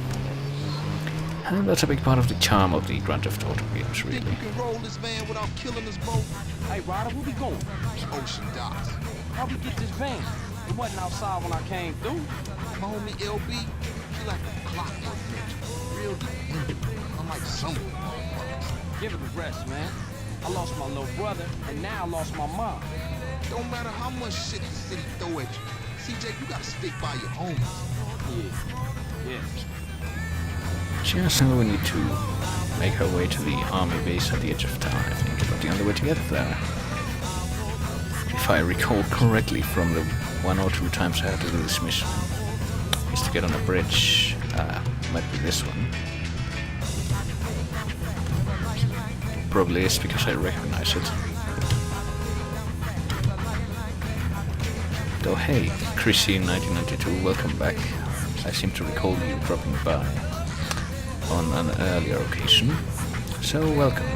And that's a big part of the charm of the Grand Theft Auto games, really. Think you can roll this van without killing us both? Hey, Ryder, where we going? Ocean docks. How we get this van? It wasn't outside when I came through. My homie LB, he like a clockwork ninja. Real dependable. Unlike some of the motherfuckers. Give it a rest, man. I lost my little brother, and now I lost my mom. Don't matter how much shit the city throw at you. CJ, you gotta stick by your homies. Yeah. Just now we need to make our way to the army base at the edge of town, I think, but the only way to get there, if I recall correctly from the 1 or 2 times I had to do this mission, is to get on a bridge. Might be this one. Probably is because I recognize it. Though hey, Chrissy in 1992, welcome back. I seem to recall you dropping by on an earlier occasion, so welcome.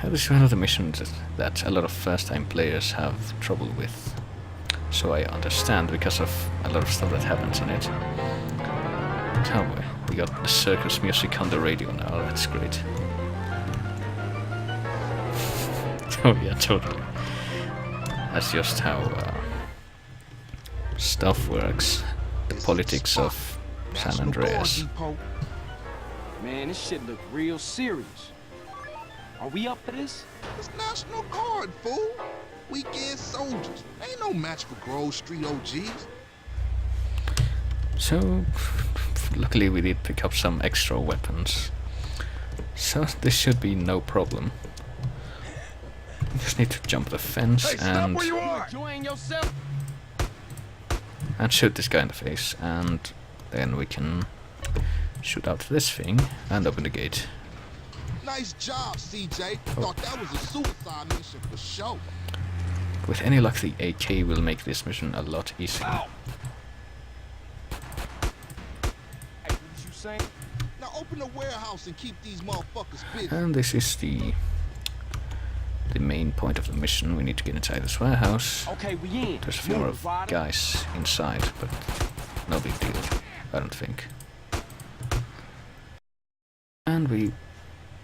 This is one of the missions that a lot of first-time players have trouble with, so I understand because of a lot of stuff that happens in it. Oh boy, we got the circus music on the radio now, that's great. Oh yeah, totally. That's just how stuff works. The politics of San Andreas. Man, this shit look real serious. Are we up for this? It's National Guard, fool. Weekend soldiers. Ain't no match for Grove Street OGs. So, luckily we did pick up some extra weapons. So this should be no problem. Just need to jump the fence and shoot this guy in the face, and then we can shoot out this thing and open the gate. Nice job, CJ. Thought that was a suicide mission for sure. With any luck, the AK will make this mission a lot easier. Ow. Hey, what you saying? Now open the warehouse and keep these motherfuckers busy. And this is the main point of the mission. We need to get inside this warehouse. Okay, we in. There's a few more guys inside, but no big deal, I don't think. And we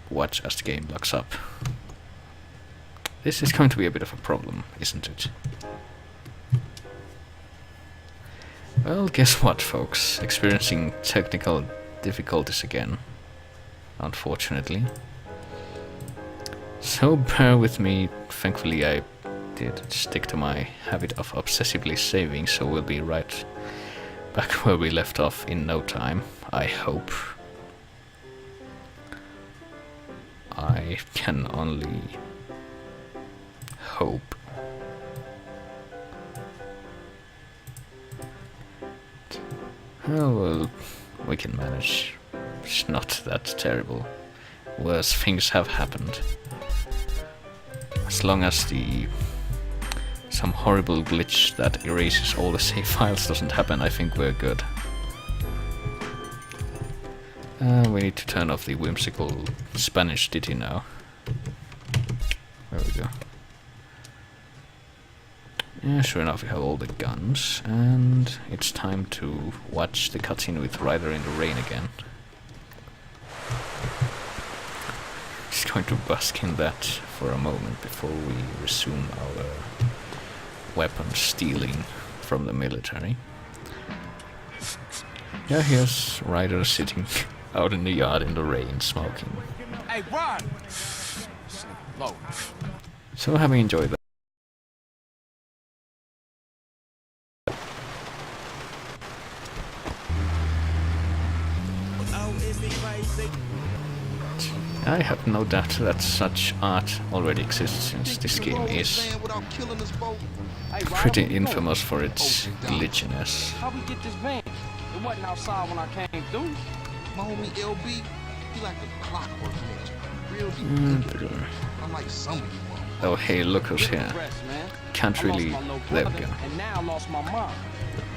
watch as the game locks up. This is going to be a bit of a problem, isn't it? Well, guess what, folks? Experiencing technical difficulties again, unfortunately. So bear with me. Thankfully I did stick to my habit of obsessively saving, so we'll be right back where we left off in no time, I hope. I can only hope. Oh well, we can manage. It's not that terrible. Worse things have happened. As long as some horrible glitch that erases all the save files doesn't happen, I think we're good. We need to turn off the whimsical Spanish ditty now. There we go. Yeah, sure enough, we have all the guns, and it's time to watch the cutscene with Ryder in the rain again. Just going to bask in that for a moment before we resume our weapon stealing from the military. Yeah, here's Ryder sitting out in the yard in the rain, smoking. Hey, Rod! So having enjoyed that. I have no doubt that such art already exists, since this game is pretty infamous for its glitchiness. How we get this van? It wasn't outside when I came through. My homie LB, he like a clockwork ninja. Real dependable. Unlike some of you motherfuckers. Oh hey, look who's here. Can't really... There we go. And now I lost my mom.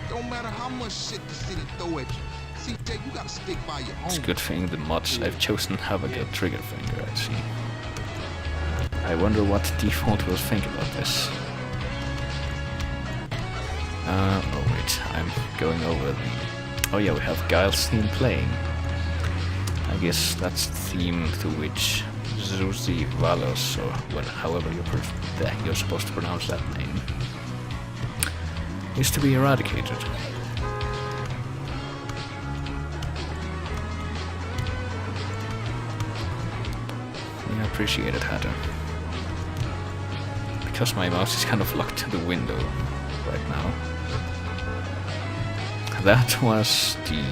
Don't matter how much shit the city throw at you. CJ, you gotta stick by your It's a own. good thing the mods I've chosen have a good trigger finger, I see. I wonder what default will think about this. Oh wait, I'm going over the... Oh yeah, we have Giles' theme playing. I guess that's the theme to which Zuzi Valos, or however you're supposed to pronounce that name, is to be eradicated. Yeah, appreciate it, Hatter. Because my mouse is kind of locked to the window right now. That was the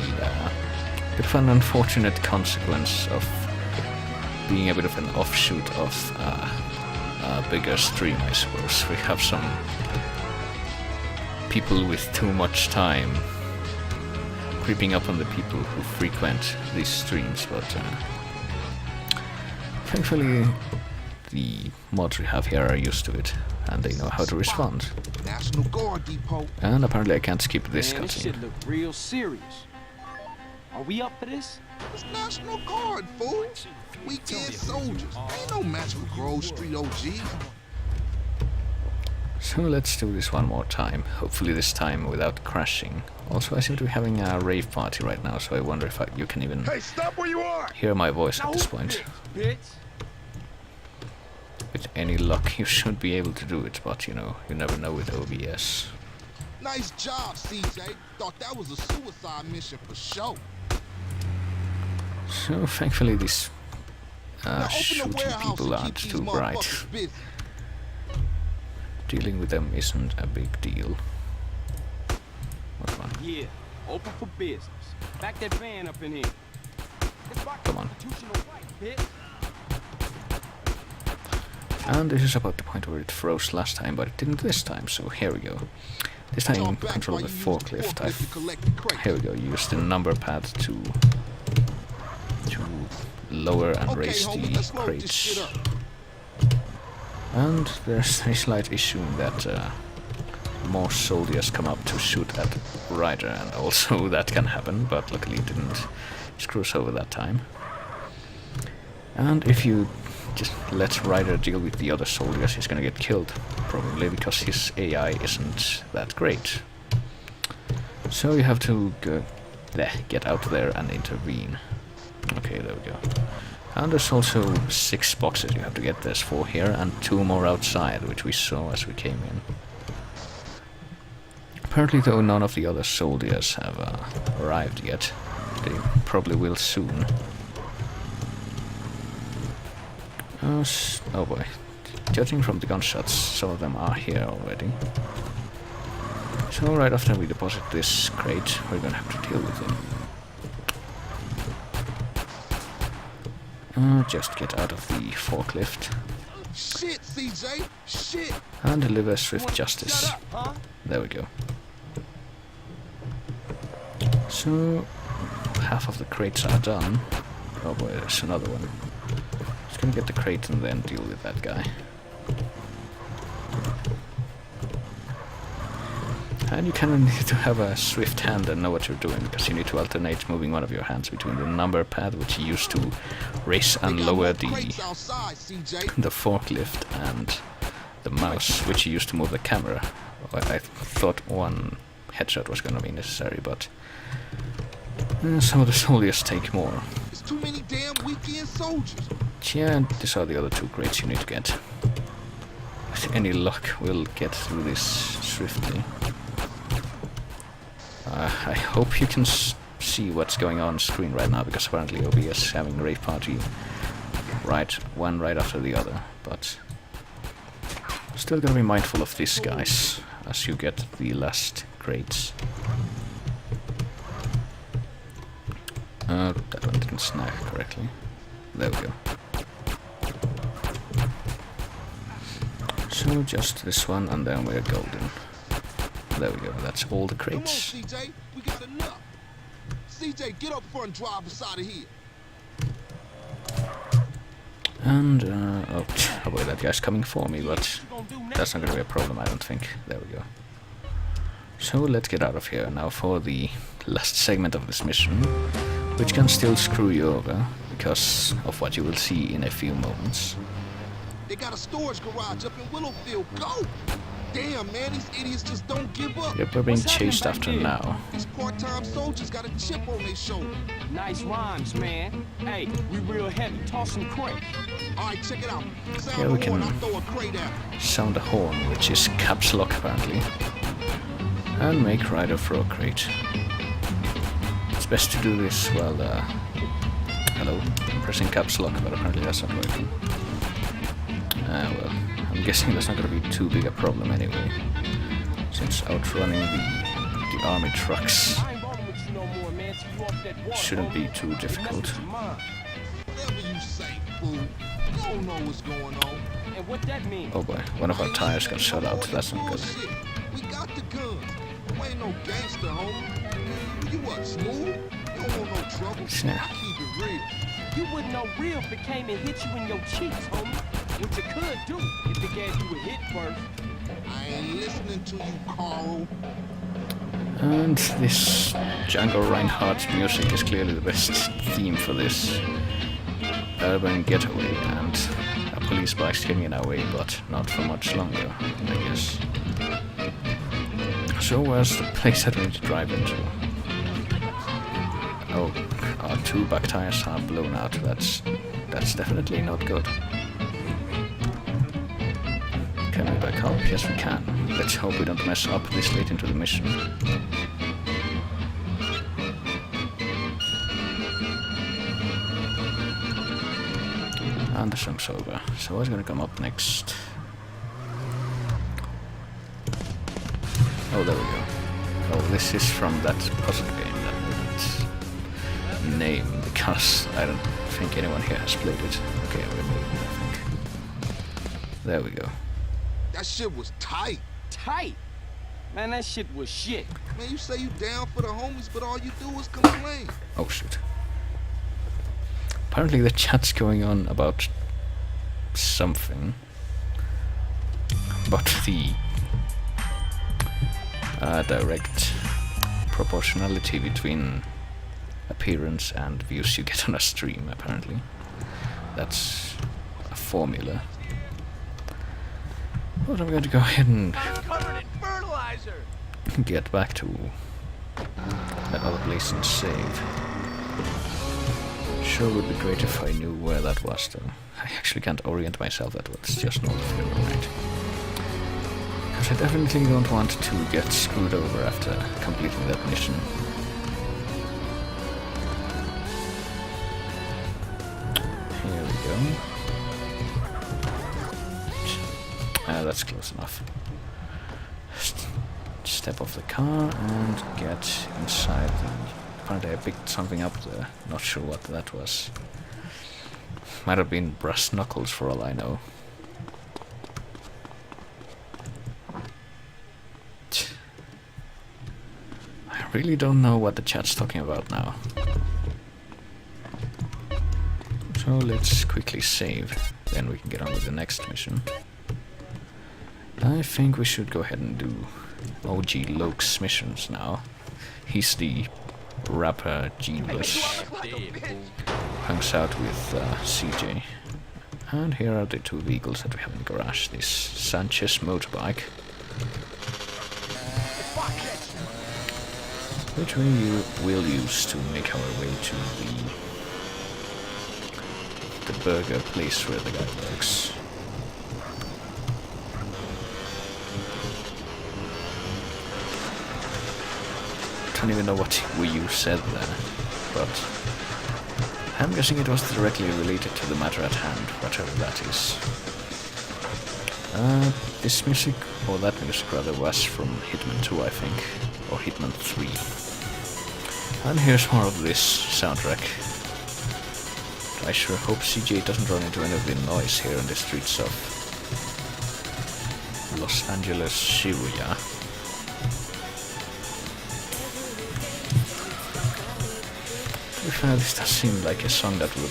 bit of an unfortunate consequence of being a bit of an offshoot of a bigger stream, I suppose. We have some people with too much time creeping up on the people who frequent these streams, but thankfully the mods we have here are used to it, and they know how to respond. National Guard depot. And apparently I can't skip this Man, this cutscene. shit look real serious. Are we up for this? It's National Guard, fool. Weekend soldiers. Ain't no match for Grove Street OGs. So let's do this one more time, hopefully this time without crashing. Also, I seem to be having a rave party right now, so I wonder if you can even Stop where you are! hear my voice at this point. Bitch. With any luck, you should be able to do it, but you know, you never know with OBS. Nice job, CJ. Thought that was a suicide mission for sure. So thankfully these Now open the shooting warehouse people and aren't keep too these bright. motherfuckers busy. Dealing with them isn't a big deal. What one? Yeah, open for business. Back that van up in here. It's my Come on. constitutional right, bitch. And this is about the point where it froze last time, but it didn't this time, so here we go. This time you control the forklift. Here we go, use the number pad to lower and raise the crates. And there's a slight issue in that more soldiers come up to shoot at Ryder, and also that can happen, but luckily it didn't screw us over that time. And if you just let Ryder deal with the other soldiers, he's gonna get killed, probably because his AI isn't that great. So you have to get out there and intervene. Okay, there we go. And there's also 6 boxes you have to get. There's 4 here and 2 more outside, which we saw as we came in. Apparently though, none of the other soldiers have arrived yet. They probably will soon. Oh boy. Judging from the gunshots, some of them are here already. So right after we deposit this crate, we're gonna have to deal with him. Just get out of the forklift. Shit, CJ. Shit. And deliver swift justice. There we go. So, half of the crates are done. Oh boy, there's another one. Just gonna get the crate and then deal with that guy. And you kind of need to have a swift hand and know what you're doing, because you need to alternate moving one of your hands between the number pad, which you use to raise and lower the forklift, and the mouse, which you use to move the camera. Well, I thought one headshot was going to be necessary, but some of the soldiers take more. It's too many damn weekend soldiers. Yeah, and these are the other 2 crates you need to get. With any luck, we'll get through this swiftly. I hope you can see what's going on screen right now, because apparently OBS is having a rave party one right after the other, but still gotta be mindful of these guys as you get the last crates. That one didn't snag correctly. There we go. So just this one, and then we're golden. There we go, that's all the crates. Come on, CJ, we got enough. CJ, get up front and drive us out of here. And, oh boy, that guy's coming for me, but that's not gonna be a problem, I don't think. There we go. So let's get out of here now for the last segment of this mission, which can still screw you over because of what you will see in a few moments. They got a storage garage up in Willowfield. Go! Damn, man, these idiots just don't give up. Yep, we're being What's happening chased back after there? now. These part-time soldiers got a chip on their shoulder. Nice rhymes, man. Hey, we real heavy. Toss some crate. All right, check it out. Sound Yeah, we the horn, can- I'll throw a crate at 'em. Sound the horn, which is caps lock apparently. And make Ryder throw a crate. It's best to do this while hello, I'm pressing caps lock, but apparently that's not working. Well, I'm guessing that's not gonna be too big a problem anyway, since outrunning the army trucks I ain't rolling with you no more, man, till you off that water, shouldn't homie. be too difficult. Mess with your mind. Whatever you say, fool. You don't know what's going on. And what that mean? Oh boy, one of our tires got shut out, that's not good. Bullshit. We got the guns. You ain't no gangster, homie. You what, smooth? You don't want no trouble. Yeah. I keep it real. You wouldn't know real if it came and hit you in your cheeks, homie. What you could do if it gave you a hit first. I ain't listening to you, Carl. And this Django Reinhardt music is clearly the best theme for this urban getaway, and a police bike's getting in our way, but not for much longer, I guess. So where's the place that we need to drive into? Oh, our two back tires are blown out. That's definitely not good. Can we back up? Yes, we can. Let's hope we don't mess up this late into the mission. And the song's over. So what's gonna come up next? Oh, there we go. Oh, this is from that puzzle game that we didn't name because I don't think anyone here has played it. Okay, we're moving, I think. There we go. That shit was tight. Tight. Man, that shit was shit. Man, you say you down for the homies, but all you do is complain. Oh shoot. Apparently the chat's going on about something. About the direct proportionality between appearance and views you get on a stream, apparently. That's a formula. But I'm going to go ahead and I'm covered in fertilizer. get back to that other place and save. Sure would be great if I knew where that was, though. I actually can't orient myself that well. It's just north of here, right? Because I definitely don't want to get screwed over after completing that mission. Here we go. That's close enough. Step off the car and get inside the... Apparently I picked something up there. Not sure what that was. Might have been brass knuckles for all I know. I really don't know what the chat's talking about now. So let's quickly save, then we can get on with the next mission. I think we should go ahead and do OG Loke's missions now. He's the rapper genius. Hangs out with CJ. And here are the two vehicles that we have in the garage. This Sanchez motorbike, which we will use to make our way to the burger place where the guy works. I don't even know what you said there, but I'm guessing it was directly related to the matter at hand, whatever that is. This music, or that music rather, was from Hitman 2, I think, or Hitman 3. And here's more of this soundtrack. I sure hope CJ doesn't run into any of the noise here in the streets of Los Angeles, Shibuya. To be fair, this does seem like a song that you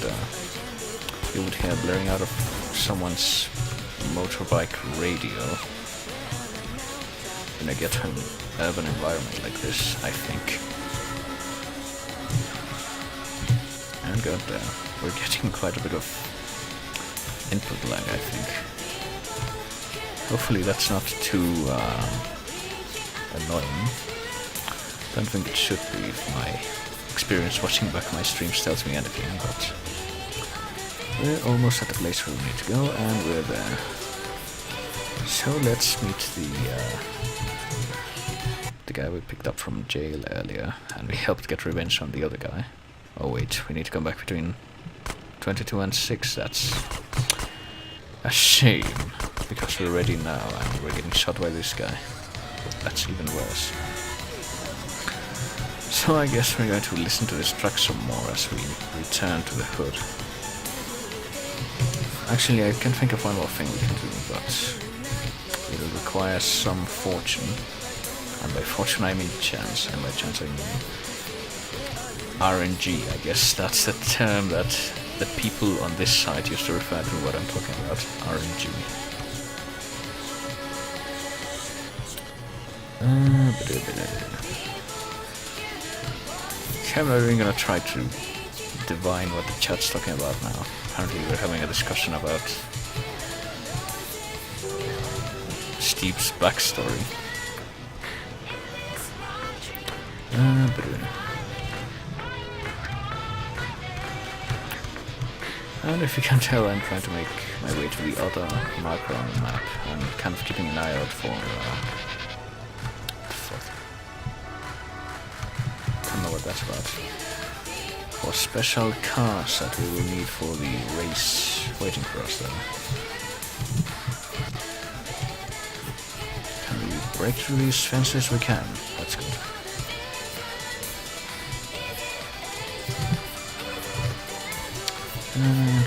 would hear blaring out of someone's motorbike radio. gonna get an urban environment like this, I think. And god damn, we're getting quite a bit of input lag, I think. Hopefully that's not too annoying. Don't think it should be if my experience watching back my streams tells me anything, but we're almost at the place where we need to go, and we're there. So let's meet the guy we picked up from jail earlier, and we helped get revenge on the other guy. Oh wait, we need to come back between 22 and 6, that's a shame, because we're ready now and we're getting shot by this guy. That's even worse. So I guess we're going to listen to this track some more as we return to the hood. Actually, I can think of one more thing we can do, but it'll require some fortune. And by fortune I mean chance, and by chance I mean RNG, I guess that's the term that the people on this side used to refer to what I'm talking about, RNG. I'm not even gonna try to divine what the chat's talking about now. Apparently we're having a discussion about Steve's backstory. And if you can tell, I'm trying to make my way to the other marker on the map. I'm kind of keeping an eye out for I don't know what that's about. For special cars that we will need for the race waiting for us there. Can we break through these fences? We can. That's good. And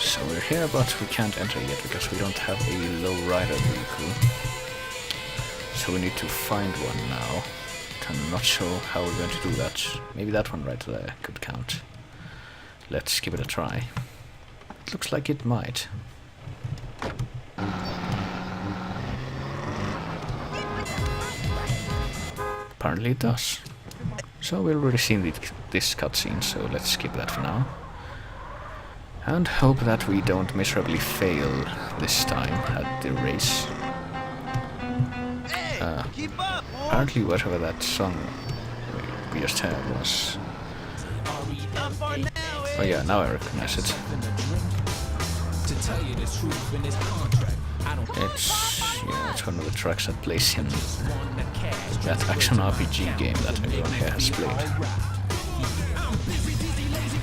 so we're here, but we can't enter yet because we don't have a low-rider vehicle. So we need to find one now. I'm not sure how we're going to do that. Maybe that one right there could count. Let's give it a try. It looks like it might. Apparently it does. So we've already seen this cutscene, so let's skip that for now. And hope that we don't miserably fail this time at the race. Apparently whatever that song we just heard was... Oh yeah, now I recognize it. It's one of the tracks that plays in that action RPG game that everyone here has played.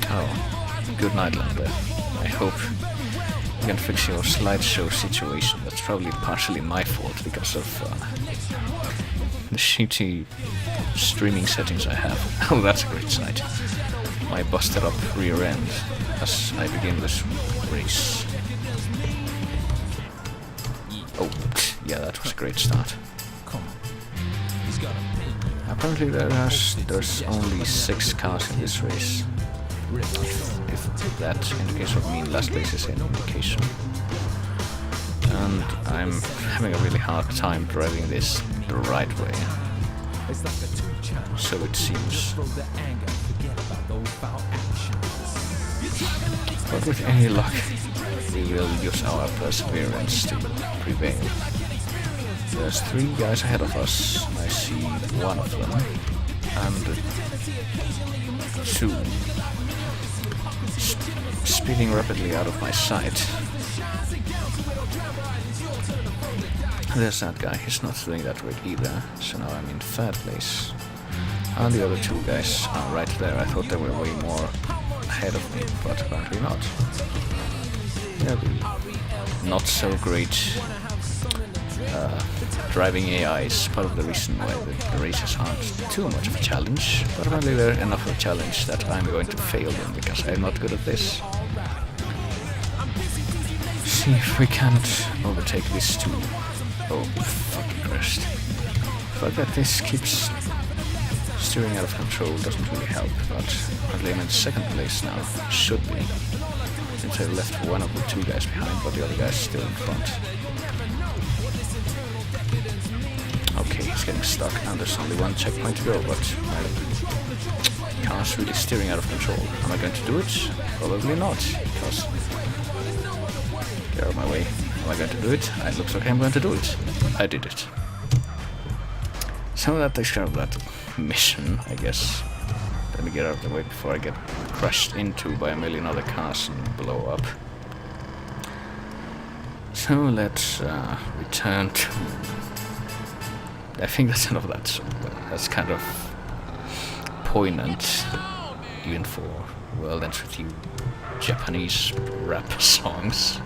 Oh, good night, Lander. I hope you can fix your slideshow situation. That's probably partially my fault because of the shitty streaming settings I have. Oh, that's a great sight. My busted up rear end as I begin this race. Oh, yeah, that was a great start. Apparently there's only 6 cars in this race. If that indicates what mean last place is an indication. And I'm having a really hard time driving this the right way. So it seems. But with any luck, we will use our perseverance to prevail. There's 3 guys ahead of us. I see one of them. And 2 speeding rapidly out of my sight. There's that guy, he's not doing that great either, so now I'm in 3rd place. And the other 2 guys are right there. I thought they were way more ahead of me, but apparently not. Yeah, the not so great driving AI is part of the reason why the races aren't too much of a challenge, but apparently they're enough of a challenge that I'm going to fail them because I'm not good at this. See if we can't overtake this too. Oh, fucking Christ. The fact that this keeps steering out of control doesn't really help, but apparently I'm in 2nd place now. Should be. seems I left one of the two guys behind, but the other guy's still in front. Okay, he's getting stuck, and there's only one checkpoint to go, but my car's really steering out of control. Am I going to do it? Probably not, because... Get out of my way. Am I going to do it? It looks like I'm going to do it. I did it. So that takes care of that mission, I guess. Let me get out of the way before I get crushed into by a million other cars and blow up. So let's return to... I think that's enough of that song. That's kind of poignant, even for World Ends With You Japanese rap songs.